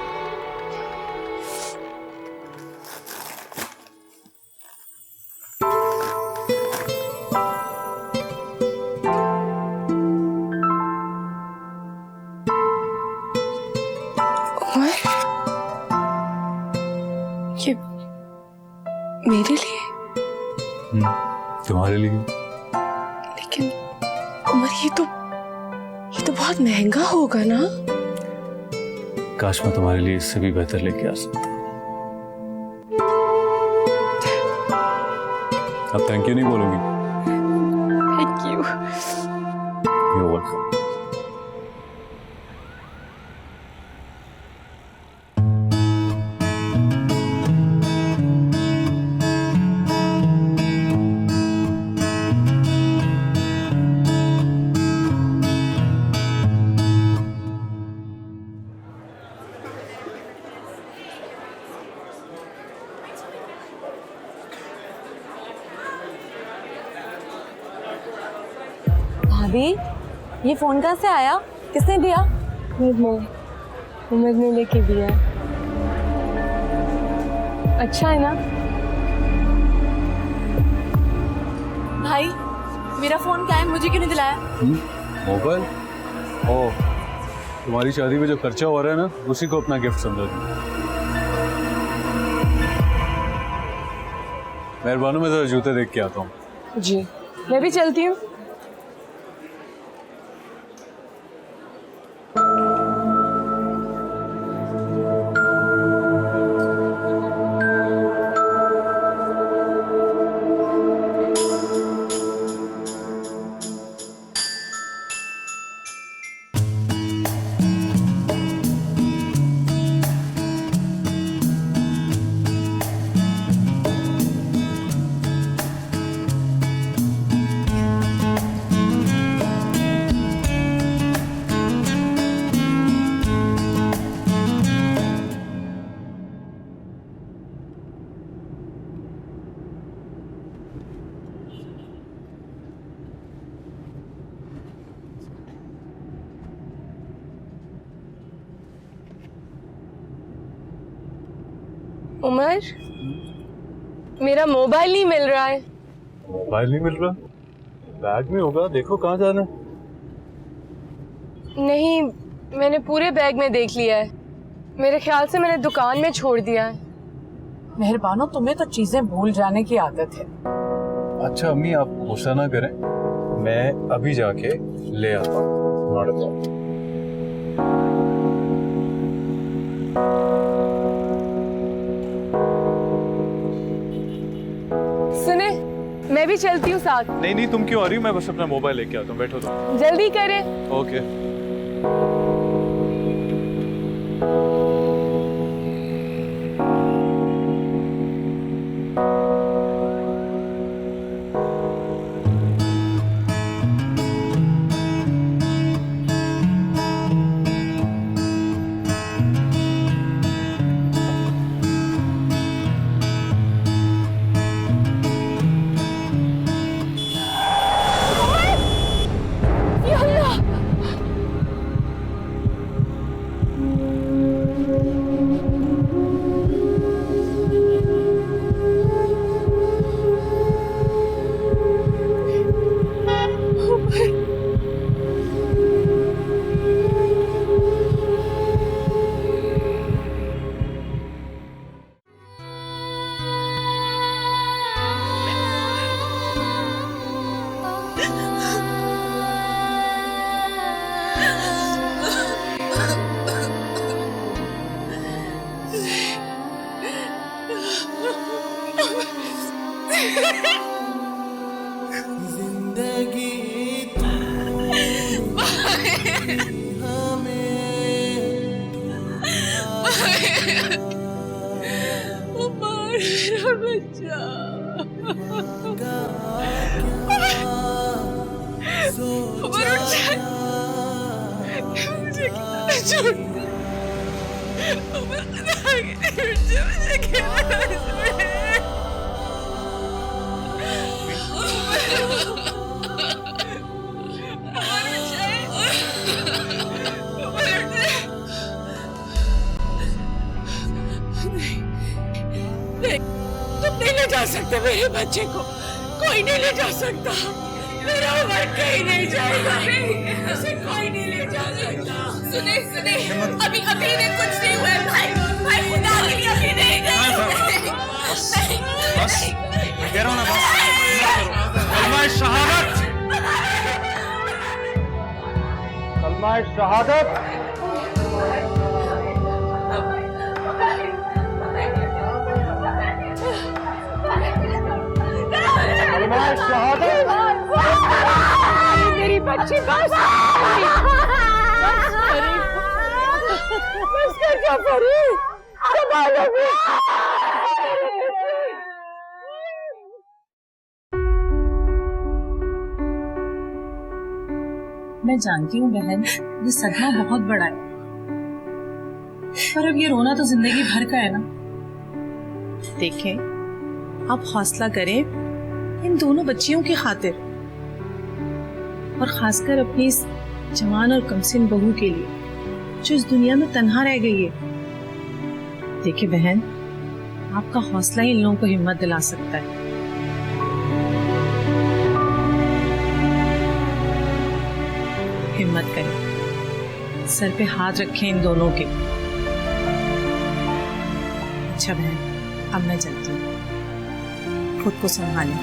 ये मेरे लिए? तुम्हारे लिए। लेकिन उमर, ये तो बहुत महंगा होगा ना? काश मैं तुम्हारे लिए इससे भी बेहतर लेके आ सकता। अब थैंक यू नहीं बोलूंगी। Thank you. You're welcome. भाभी, ये फोन कहाँ से आया? किसने दिया? उमर ने लेके दिया। अच्छा है ना? भाई, मेरा फोन क्या है? मुझे क्यों नहीं दिलाया? मोबाइल? ओह, तुम्हारी शादी में जो खर्चा हो रहा है ना, उसी को अपना गिफ्ट समझो। मेहरबानी, मैं जरा जूते देख के आता हूँ। जी, मैं भी चलती हूँ। उमर, मेरा मोबाइल नहीं मिल रहा है। मोबाइल नहीं मिल रहा? बैग में होगा, देखो कहाँ जाना है। नहीं, मैंने पूरे बैग में देख लिया है। मेरे ख्याल से मैंने दुकान में छोड़ दिया है। मेहरबानो, तुम्हें तो चीजें भूल जाने की आदत है। अच्छा अम्मी, आप गुस्सा ना करें, मैं अभी जाके ले आता हूँ। सुने, मैं भी चलती हूँ साथ। नहीं नहीं, तुम क्यों आ रही हो? मैं बस अपना मोबाइल लेके आता हूँ, बैठो तुम। जल्दी करें। ओके। तुम नहीं ले जा सकते मेरे बच्चे को, कोई नहीं ले जा सकता। मेरा उमर कहीं नहीं जाएगा, उसे कोई नहीं ले जा सकता। सुने सुने, अभी अभी ने कुछ नहीं हुआ है भाई, भाई खुदा के लिए अभी नहीं गए। बस मैं कह रहा हूँ ना, बस कलमा शहादत, कलमा शहादत। कलमा शहादत। मेरी बच्ची बस कर क्या करी, संभालोगे? मैं जानती हूँ बहन, ये सदमा बहुत बड़ा है, पर अब ये रोना तो जिंदगी भर का है ना। देखें, आप हौसला करें इन दोनों बच्चियों की खातिर, और खासकर अपनी इस जवान और कमसिन बहू के लिए जो इस दुनिया में तन्हा रह गई है। देखिए बहन, आपका हौसला ही इन लोगों को हिम्मत दिला सकता है। हिम्मत करें, सर पे हाथ रखें इन दोनों के। अच्छा बहन, अब मैं चलती हूँ, खुद को संभालें।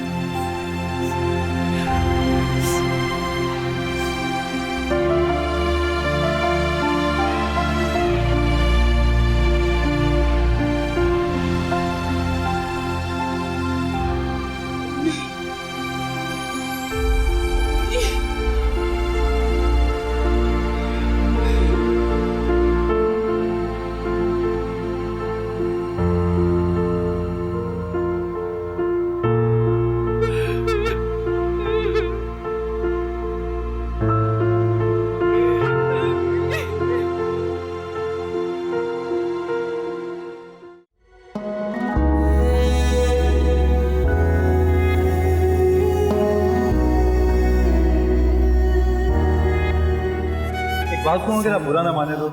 बात को अगर आप बुरा ना माने तो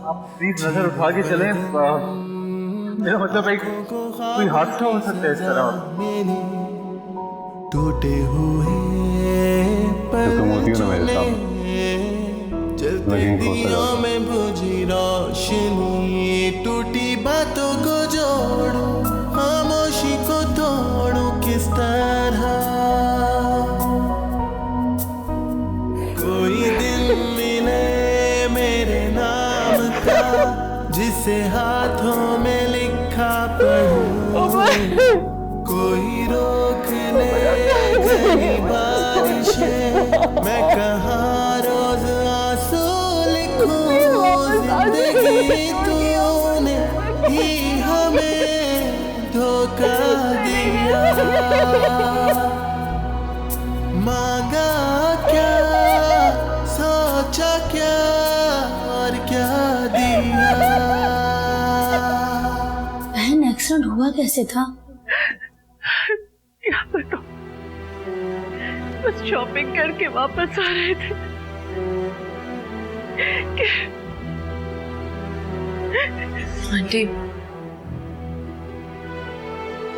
आप प्लीज नजर उठा के चलें। मेरा मतलब एक कोई हादसा हो सकता है इस तरह। टूटे हुए तो तुम होती हो ना मेरे सामने, जलते दियों में बुझी रोशनी, टूटी बातों को जोड़ू, खामोशी को तोड़ू किस तरह। कोई दिन मिले मेरे नाम का, जिसे हाथों में लिखा पढ़ूं, कोई रोक ले गई बारिशें, मैं कहाँ रोज आंसू लिखूं। जिंदगी तूने ही हमें धोखा दिया, मांगा क्या, सोचा क्या और क्या दिया। बहन, एक्सीडेंट हुआ कैसे था? क्या पता, बस शॉपिंग करके वापस आ रहे थे आंटी,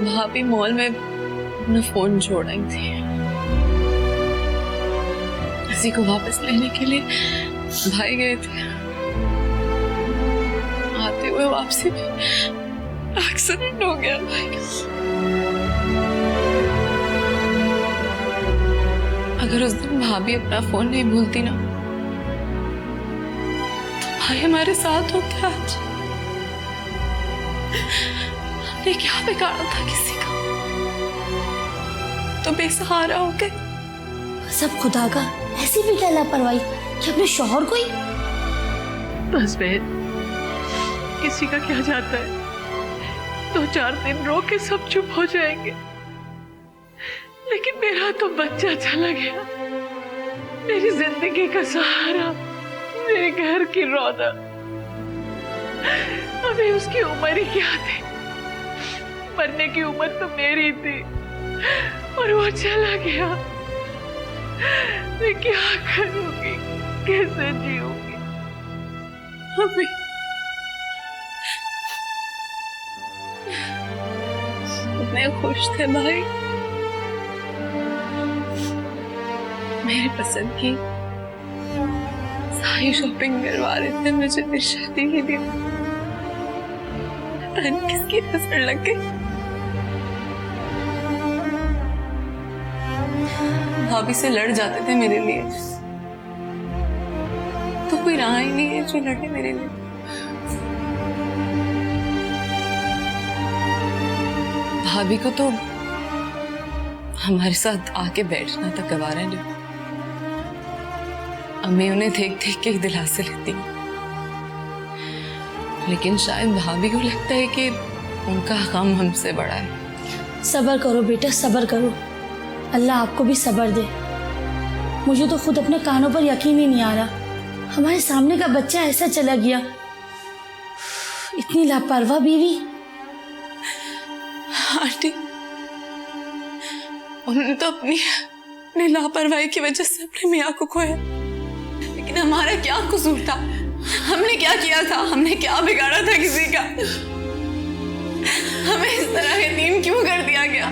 भाभी मॉल में अपना फोन छोड़ आई थी, किसी को वापस लेने के लिए भाई गए थे। आते हुए वापसी में एक्सीडेंट हो गया भाई। अगर उस दिन भाभी अपना फोन नहीं भूलती ना, तो भाई हमारे साथ होते आज। हमने क्या बिगाड़ा था किसी का? तो बेसहारा हो गए। सब खुदा का, ऐसी भी क्या लापरवाही कि अपने शौहर को ही। बस बहन, किसी का क्या जाता है, 2-4 दिन रो के सब चुप हो जाएंगे, लेकिन मेरा तो बच्चा चला गया, मेरी जिंदगी का सहारा, मेरे घर की रौनक। अभी उसकी उम्र ही क्या थी, मरने की उम्र तो मेरी थी और वो चला गया। मैं क्या करूंगी, कैसे जीऊंगी? अभी इतने खुश थे भाई, मेरी पसंद की सारी शॉपिंग करवा रहे थे मुझे मेरी शादी के लिए। पता नहीं किसकी नजर लग गई। भाभी से लड़ जाते थे मेरे लिए, तो कोई रहा ही नहीं है जो लड़े मेरे लिए। भाभी को तो हमारे साथ आके बैठना तक गवारा नहीं। अम्मी उन्हें देख देख के ही दिलासे लेती, लेकिन शायद भाभी को लगता है कि उनका गम हमसे बड़ा है। सब्र करो बेटा, सब्र करो, अल्लाह आपको भी सब्र दे। मुझे तो खुद अपने कानों पर यकीन ही नहीं आ रहा, हमारे सामने का बच्चा ऐसा चला गया। इतनी लापरवाह बीवी। आंटी, उन्होंने तो अपनी लापरवाही की वजह से अपने मियाँ को खोया, लेकिन हमारा क्या कसूर था? हमने क्या किया था? हमने क्या बिगाड़ा था किसी का? हमें इस तरह यतीम क्यों कर दिया गया?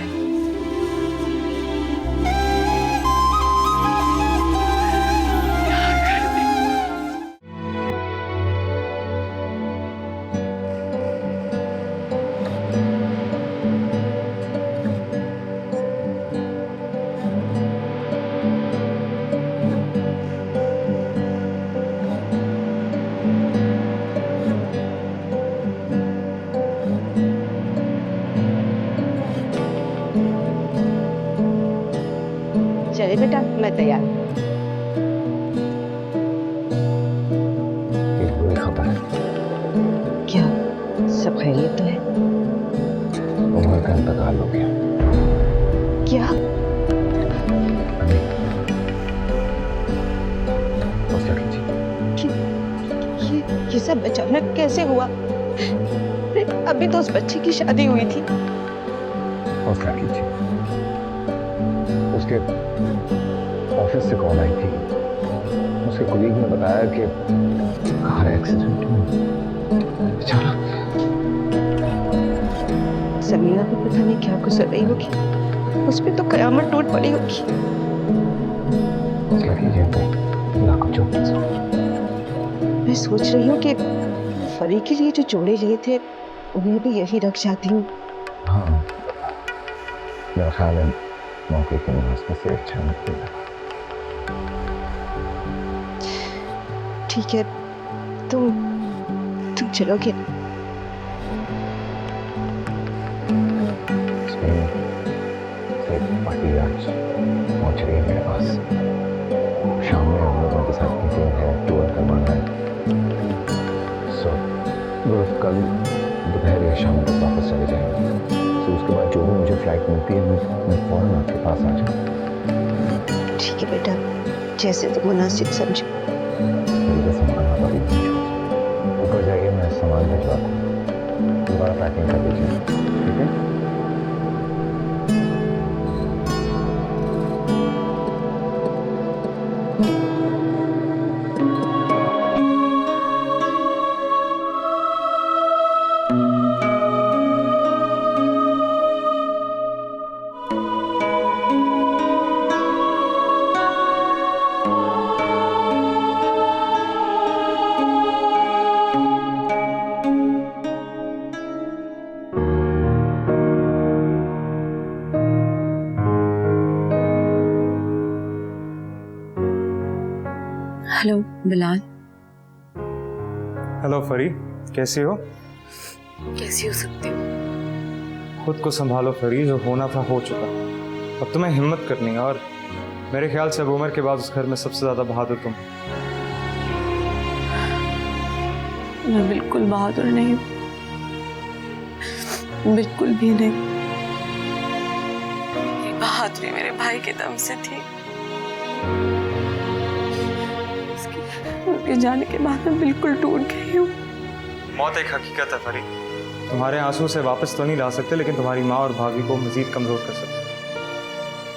चले बेटा, मैं तैयार। कोई खबर? क्या सब खैरियत तो है? उमर का इंतकाल हो गया। क्या? ये सब अचानक कैसे हुआ? अभी तो उस बच्चे की शादी हुई थी। हौसला कीजिए। उसके ऑफिस से कॉल आई थी, उसके कुलीग ने बताया कि कार एक्सीडेंट में बेचारा। समीरा को पता नहीं क्या गुजर रही होगी, उस पर तो कयामत टूट पड़ी होगी। हौसला कीजिए तो अल्लाह को चुप। मैं सोच रही हूँ कि फरी के लिए जो जोड़े लिए थे उन्हें भी यही रख जाती हूँ। हाँ, मेरा ख्याल है मौके के मुनासिब से अच्छा निकलेगा। ठीक है, तुम चलोगे? पार्टी आज पहुंच रही है मेरे पास। शाम में हम लोगों के साथ मीटिंग है, टूर करवाना है। सो वो कल दोपहर या शाम तक वापस चले जाएंगे। तो उसके बाद जो भी मुझे फ्लाइट मिलती है मैं फौरन आपके पास आ जाऊँ। ठीक है बेटा, जैसे तुम मुनासिब समझो। ऊपर जाइए, मैं सामान भिजवा दूँ, दोबारा पैकिंग कर दीजिए, ठीक है? हेलो बिलाल। हेलो फरी, कैसी हो? कैसी हो सकती हूँ? खुद को संभालो फरी, जो होना था हो चुका। अब तुम्हें हिम्मत करनी है, और मेरे ख्याल से अब उमर के बाद उस घर में सबसे ज्यादा बहादुर तुम। मैं बिल्कुल बहादुर नहीं हूँ, बिल्कुल भी नहीं। ये बहादुरी मेरे भाई के दम से थी। उसके जाने के बाद मैं बिल्कुल टूट गई हूँ। मौत एक हकीकत है फरी, तुम्हारे आंसू से वापस तो नहीं ला सकते, लेकिन तुम्हारी माँ और भाभी को मजीद कमजोर कर सकते।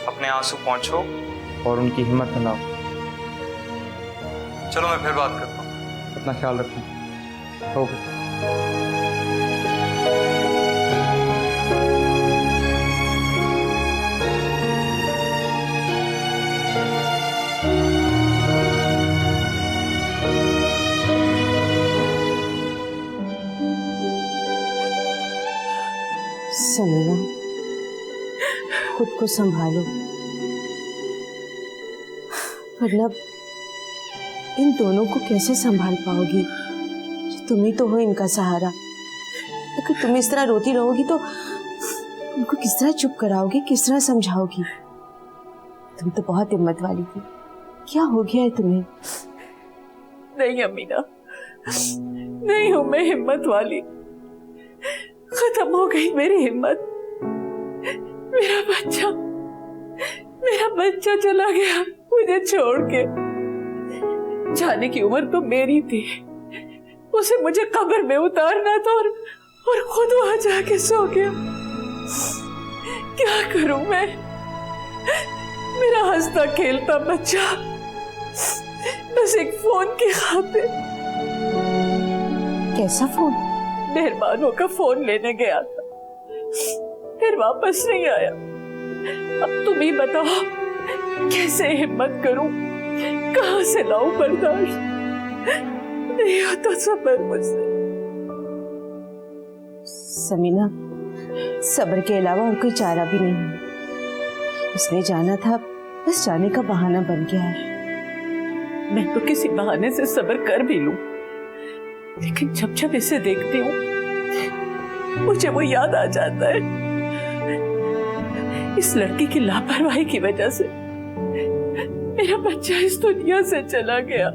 अपने आंसू पहुंचो और उनकी हिम्मत बनाओ। चलो मैं फिर बात करता हूँ, अपना ख्याल रखना। ओके। समीना, खुद को संभालो, वरना इन दोनों को कैसे संभाल पाओगी? तुम ही तो हो इनका सहारा। अगर तुम इस तरह रोती रहोगी तो उनको किस तरह चुप कराओगी, किस तरह समझाओगी? तुम तो बहुत हिम्मत वाली थी, क्या हो गया है तुम्हें? नहीं अमीना, नहीं हूं मैं हिम्मत वाली। खत्म हो गई मेरी हिम्मत। मेरा बच्चा चला गया मुझे छोड़ के। जाने की उम्र तो मेरी थी, उसे मुझे कब्र में उतारना था और खुद वहां जाके सो गया। क्या करूं मैं? मेरा हंसता खेलता बच्चा बस एक फोन की खातिर। कैसा फोन? मेहरबानों का फोन लेने गया था, फिर वापस नहीं आया। अब तुम ही बताओ कैसे हिम्मत करूं, कहां से लाऊं बर्दाश्त? नहीं होता सब्र मुझसे। समीना, सब्र के अलावा और कोई चारा भी नहीं है। उसने जाना था, बस जाने का बहाना बन गया है। मैं तो किसी बहाने से सब्र कर भी लूं, लेकिन जब जब इसे देखती हूँ मुझे वो याद आ जाता है। इस लड़की की लापरवाही की वजह से मेरा बच्चा इस दुनिया से चला गया।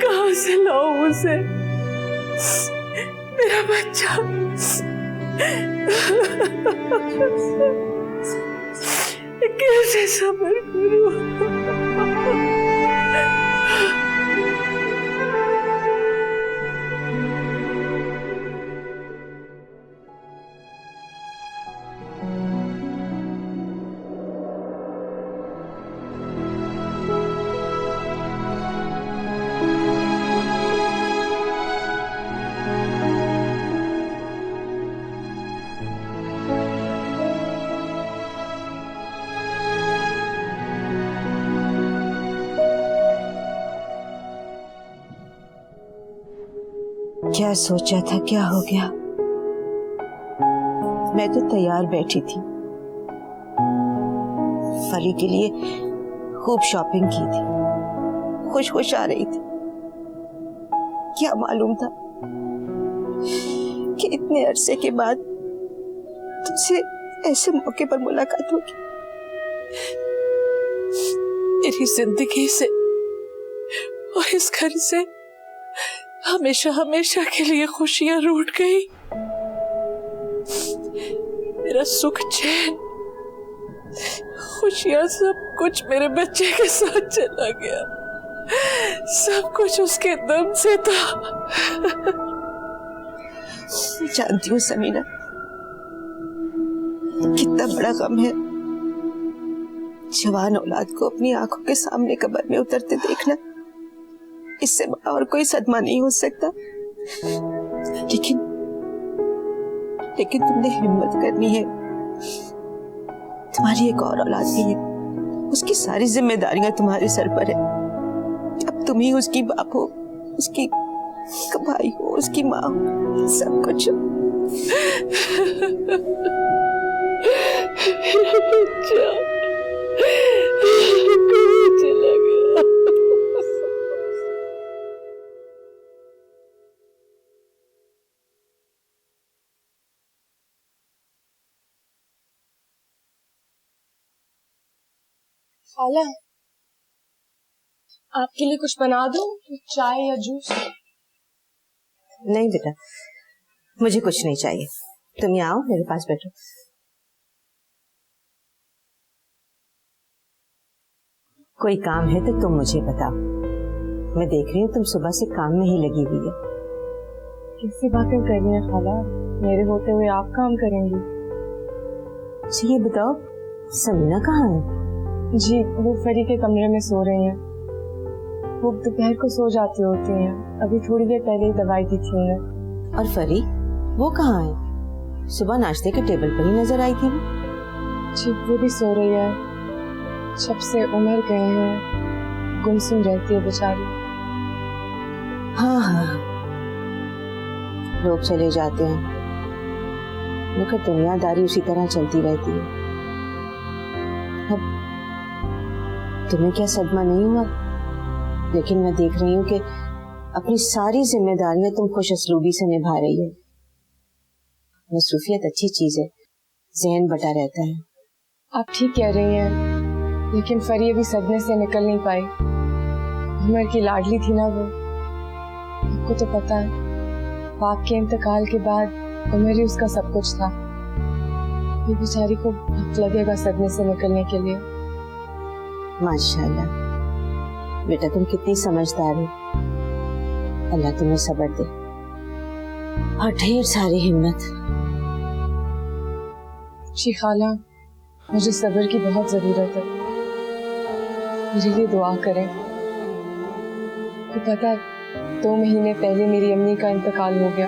कहां से लाऊं उसे? मेरा बच्चा कैसे सब्र करूं? क्या सोचा था, क्या हो गया? मैं तो तैयार बैठी थी, फरी के लिए खूब शॉपिंग की थी, खुश खुश आ रही थी। क्या मालूम था कि इतने अरसे के बाद तुमसे ऐसे मौके पर मुलाकात होगी। मेरी जिंदगी से और इस घर से हमेशा हमेशा के लिए खुशियां रूठ गई। मेरा सुख चैन, खुशियां, सब कुछ मेरे बच्चे के साथ चला गया। सब कुछ उसके दम से था। जानती हूँ समीना, कितना बड़ा गम है जवान औलाद को अपनी आंखों के सामने कब्र में उतरते देखना। इससे बड़ा और कोई सदमा नहीं हो सकता। लेकिन तुमने हिम्मत करनी है। तुम्हारी एक और औलाद भी है, उसकी सारी जिम्मेदारियां तुम्हारे सर पर है। अब तुम ही उसकी बाप हो, उसकी भाई हो, उसकी माँ हो, सब कुछ हो। चला गया। खाला, आपके लिए कुछ बना दूं? चाय या जूस? नहीं बेटा, मुझे कुछ नहीं चाहिए। तुम यहाँ आओ, मेरे पास बैठो। कोई काम है तो तुम मुझे बताओ। मैं देख रही हूँ तुम सुबह से काम में ही लगी हुई है। कैसी बातें कर रही हैं खाला? मेरे होते हुए आप काम करेंगी? अच्छा ये बताओ, समीना कहाँ है? जी, वो फरी के कमरे में सो रही हैं। वो दोपहर को सो जाती होती हैं। अभी थोड़ी देर पहले ही दवाई दी थी उन्हें। और फरी, वो कहाँ है? सुबह नाश्ते के टेबल पर ही नजर आई थी वो। जी, वो भी सो रही है। जब से उमर गए हैं गुमसुम रहती है बेचारी। हाँ हाँ, लोग चले जाते हैं मगर दुनियादारी उसी तरह चलती रहती है। अब तुम्हें क्या सदमा नहीं हुआ? लेकिन मैं देख रही हूँ कि अपनी सारी जिम्मेदारियां तुम खुश असलूबी से निभा रही है। मसरूफियत अच्छी चीज है, ज़हन बटा रहता है। आप ठीक कह रही हैं, लेकिन फरी अभी सदमे से निकल नहीं पाई। उमर की लाडली थी ना वो। आपको तो पता है, पाक के इंतकाल के बाद उमर ही उसका सब कुछ था। ये बेचारी को वक्त लगेगा सदमे से निकलने के लिए। माशाल्लाह बेटा, तुम कितनी समझदार हो। अल्लाह तुम्हें सब्र दे और ढेर सारी हिम्मत। जी खाला, मुझे सब्र की बहुत जरूरत है। मेरे लिए दुआ करें। तो पता है, 2 महीने पहले मेरी अम्मी का इंतकाल हो गया।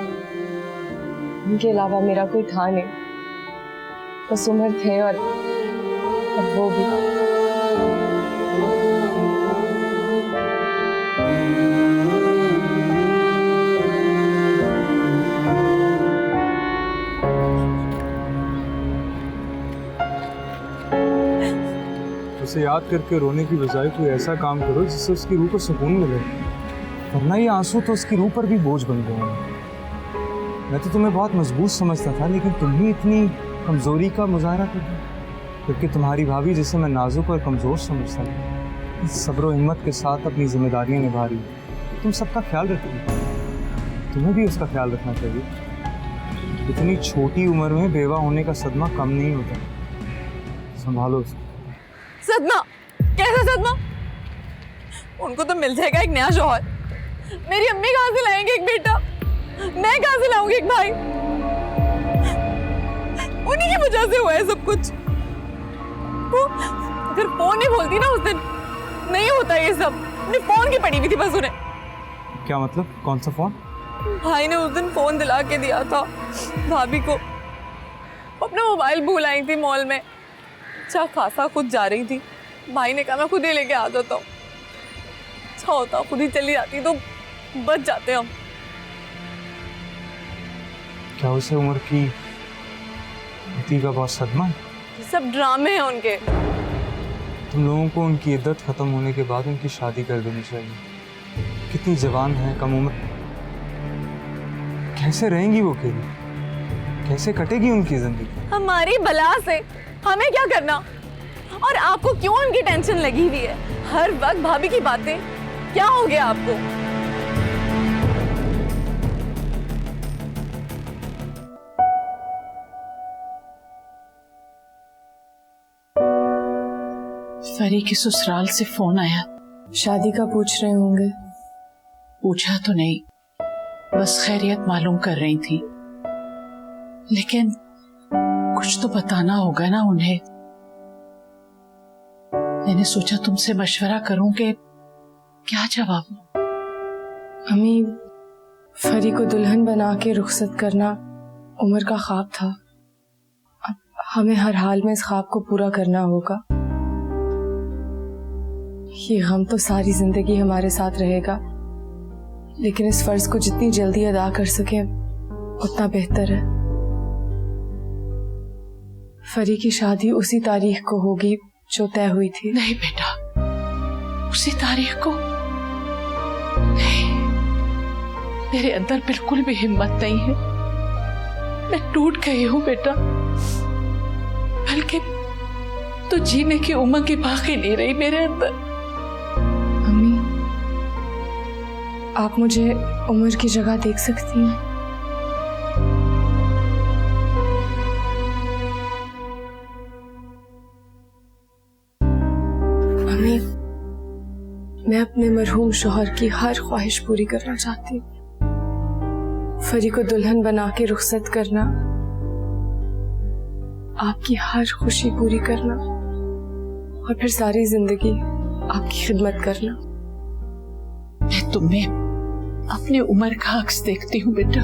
उनके अलावा मेरा कोई था नहीं, बस उमर थे और अब वो भी। उसे याद करके रोने की बजाय कोई ऐसा काम करो जिससे उसकी रूह को सुकून मिले, वरना ये आंसू तो उसकी रूह पर भी बोझ बन गए हैं। मैं तो तुम्हें बहुत मजबूत समझता था, लेकिन तुम ही इतनी कमजोरी का मुजाहरा कर दी। क्योंकि तुम्हारी भाभी, जिसे मैं नाजुक और कमजोर समझता था, इस सब्र और हिम्मत के साथ अपनी जिम्मेदारियां निभा रही है। तुम सबका ख्याल रखती, तुम्हें भी उसका ख्याल रखना चाहिए। इतनी छोटी उम्र में बेवा होने का सदमा कम नहीं होता। संभालो उसको। सदमा? कैसा सदमा? उनको तो मिल जाएगा एक नया शौहर। मेरी अम्मी कहाँ से लाएंगे एक बेटा? मैं कहाँ से लाऊंगी एक भाई? उन्हीं की वजह से हुआ है सब कुछ। वो अगर फोन नहीं बोलती ना उस दिन, नहीं होता ये सब। अपने फोन की पड़ी हुई थी बस उन्हें। क्या मतलब? कौन सा फोन? भाई ने उस दिन फोन दिला के दिया था भाभी को। अपना मोबाइल भूल आई थी मॉल में। अच्छा खासा खुद जा रही थी। भाई ने कहा मैं खुद ही लेके आ जाता हूँ। अच्छा होता खुद ही चली जाती तो बच जाते हम। क्या उसे उम्र की इतनी का बहुत सदमा है? सब ड्रामे हैं उनके। तुम लोगों को उनकी इद्दत खत्म होने के बाद उनकी शादी कर देनी चाहिए। कितनी जवान है, कम उम्र। कैसे रहेंगी वो अकेली? कैसे कटेगी उनकी जिंदगी? हमारी बला से हमें क्या करना? और आपको क्यों उनकी टेंशन लगी हुई है? हर वक्त भाभी की बातें। क्या हो गया आपको? फरी के ससुराल से फोन आया। शादी का पूछ रहे होंगे। पूछा तो नहीं, बस खैरियत मालूम कर रही थी। लेकिन कुछ तो बताना होगा ना उन्हें। मैंने सोचा तुमसे मशवरा करूं कि क्या जवाब दूं। अम्मी, फरी को दुल्हन बना के रुखसत करना उमर का ख्वाब था। अब हमें हर हाल में इस ख्वाब को पूरा करना होगा। ये गम तो सारी जिंदगी हमारे साथ रहेगा, लेकिन इस फर्ज को जितनी जल्दी अदा कर सके उतना बेहतर है। फरी की शादी उसी तारीख को होगी जो तय हुई थी। नहीं बेटा, उसी तारीख को नहीं। मेरे अंदर बिल्कुल भी हिम्मत नहीं है। मैं टूट गई हूँ बेटा। बल्कि तो जीने की उमंग की बाकी नहीं रही मेरे अंदर। अम्मी, आप मुझे उम्र की जगह देख सकती हैं? अम्मी, मैं अपने मरहूम शौहर की हर ख्वाहिश पूरी करना चाहती हूँ। फरी को दुल्हन बना के रुखसत करना, आपकी हर खुशी पूरी करना और फिर सारी जिंदगी आपकी खिदमत करना। मैं तुम्हें अपनी उम्र का अक्स देखती हूँ बेटा।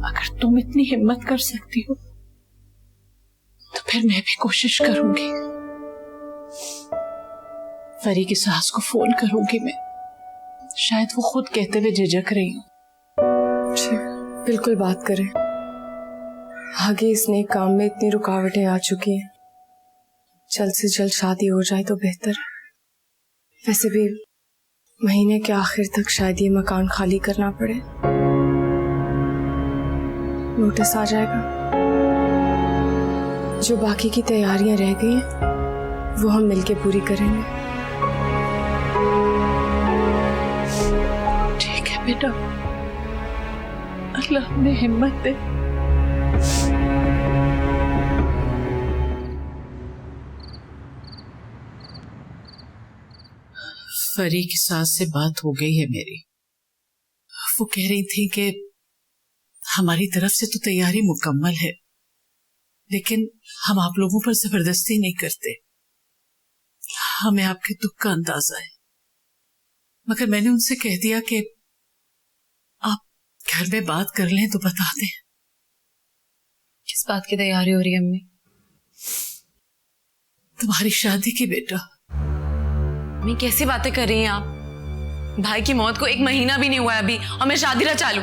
अगर तुम इतनी हिम्मत कर सकती हो तो फिर मैं भी कोशिश करूंगी। फरी की सास को फोन करूंगी मैं, शायद वो खुद कहते हुए झिझक रही हूँ। जी बिल्कुल बात करें। आगे इस नेक काम में इतनी रुकावटें आ चुकी हैं, जल्द से जल्द शादी हो जाए तो बेहतर है। वैसे भी महीने के आखिर तक शायद ये मकान खाली करना पड़े, नोटिस आ जाएगा। जो बाकी की तैयारियां रह गई हैं वो हम मिलके पूरी करेंगे। ठीक है बेटा, अल्लाह हमें हिम्मत दे। फरी की सास से बात हो गई है मेरी। वो कह रही थी कि हमारी तरफ से तो तैयारी मुकम्मल है, लेकिन हम आप लोगों पर जबरदस्ती नहीं करते। हमें आपके दुख का अंदाजा है, मगर मैंने उनसे कह दिया कि आप घर में बात कर लें तो बता दें। किस बात की तैयारी हो रही है अम्मी? तुम्हारी शादी की बेटा। अम्मी कैसी बातें कर रही हैं आप? भाई की मौत को 1 महीना भी नहीं हुआ है अभी और मैं शादी ना चालू।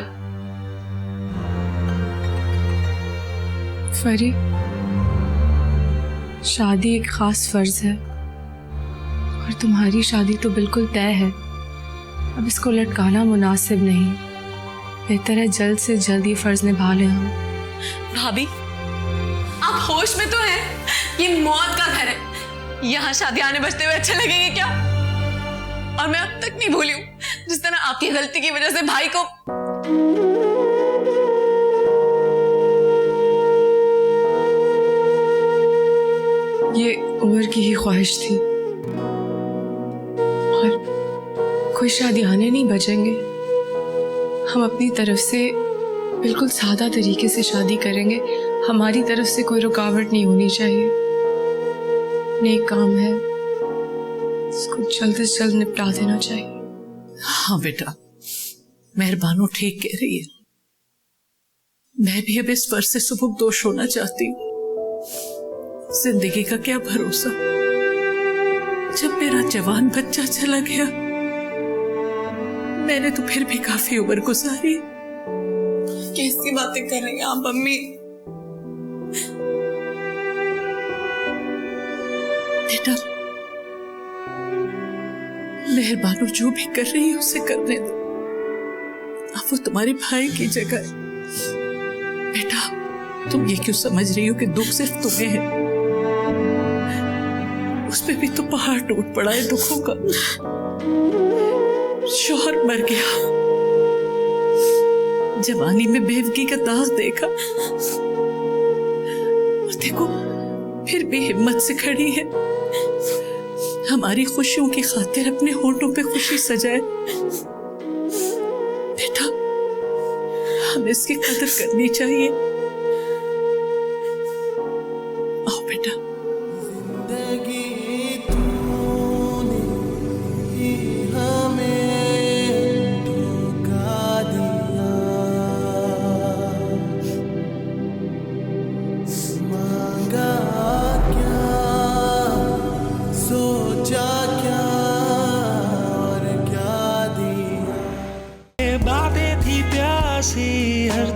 फरी, शादी एक खास फर्ज है और तुम्हारी शादी तो बिल्कुल तय है। अब इसको लटकाना मुनासिब नहीं। बेहतर है जल्द से जल्द ये फर्ज निभा लें हम। भाभी, आप होश में तो हैं? ये मौत का घर है, यहाँ शादी आने बजते हुए अच्छा लगेंगे क्या? और मैं अब तक नहीं भूली हूँ जिस तरह आपकी गलती की वजह से भाई को। ये उम्र की ही ख्वाहिश थी और कोई शादियाने नहीं बचेंगे। हम अपनी तरफ से बिल्कुल सादा तरीके से शादी करेंगे। हमारी तरफ से कोई रुकावट नहीं होनी चाहिए। नेक काम है, इसको जल्द से जल्द निपटा देना चाहिए। हाँ बेटा, मेहरबानो ठीक कह रही है। मैं भी अब इस फर्ज से सुबुकदोश होना चाहती हूँ। जिंदगी का क्या भरोसा, जब मेरा जवान बच्चा चला गया मैंने तो फिर भी काफी उम्र गुजारी। कैसी बातें कर रही हैं आप अम्मी? बेटा, मेहरबानो जो भी कर रही है उसे करने दो। अब वो तुम्हारे भाई की जगह है। बेटा, तुम ये क्यों समझ रही हो कि दुख सिर्फ तुम्हें है? उसपे भी तो पहाड़ टूट पड़ा है दुखों का। शौहर मर गया, जवानी में बेवकी का दाग देखा, और देखो फिर भी हिम्मत से खड़ी है। हमारी खुशियों की खातिर अपने होठों पे खुशी सजाए। बेटा, हमें इसकी कदर करनी चाहिए। आओ बेटा। बातें थी प्यासी हर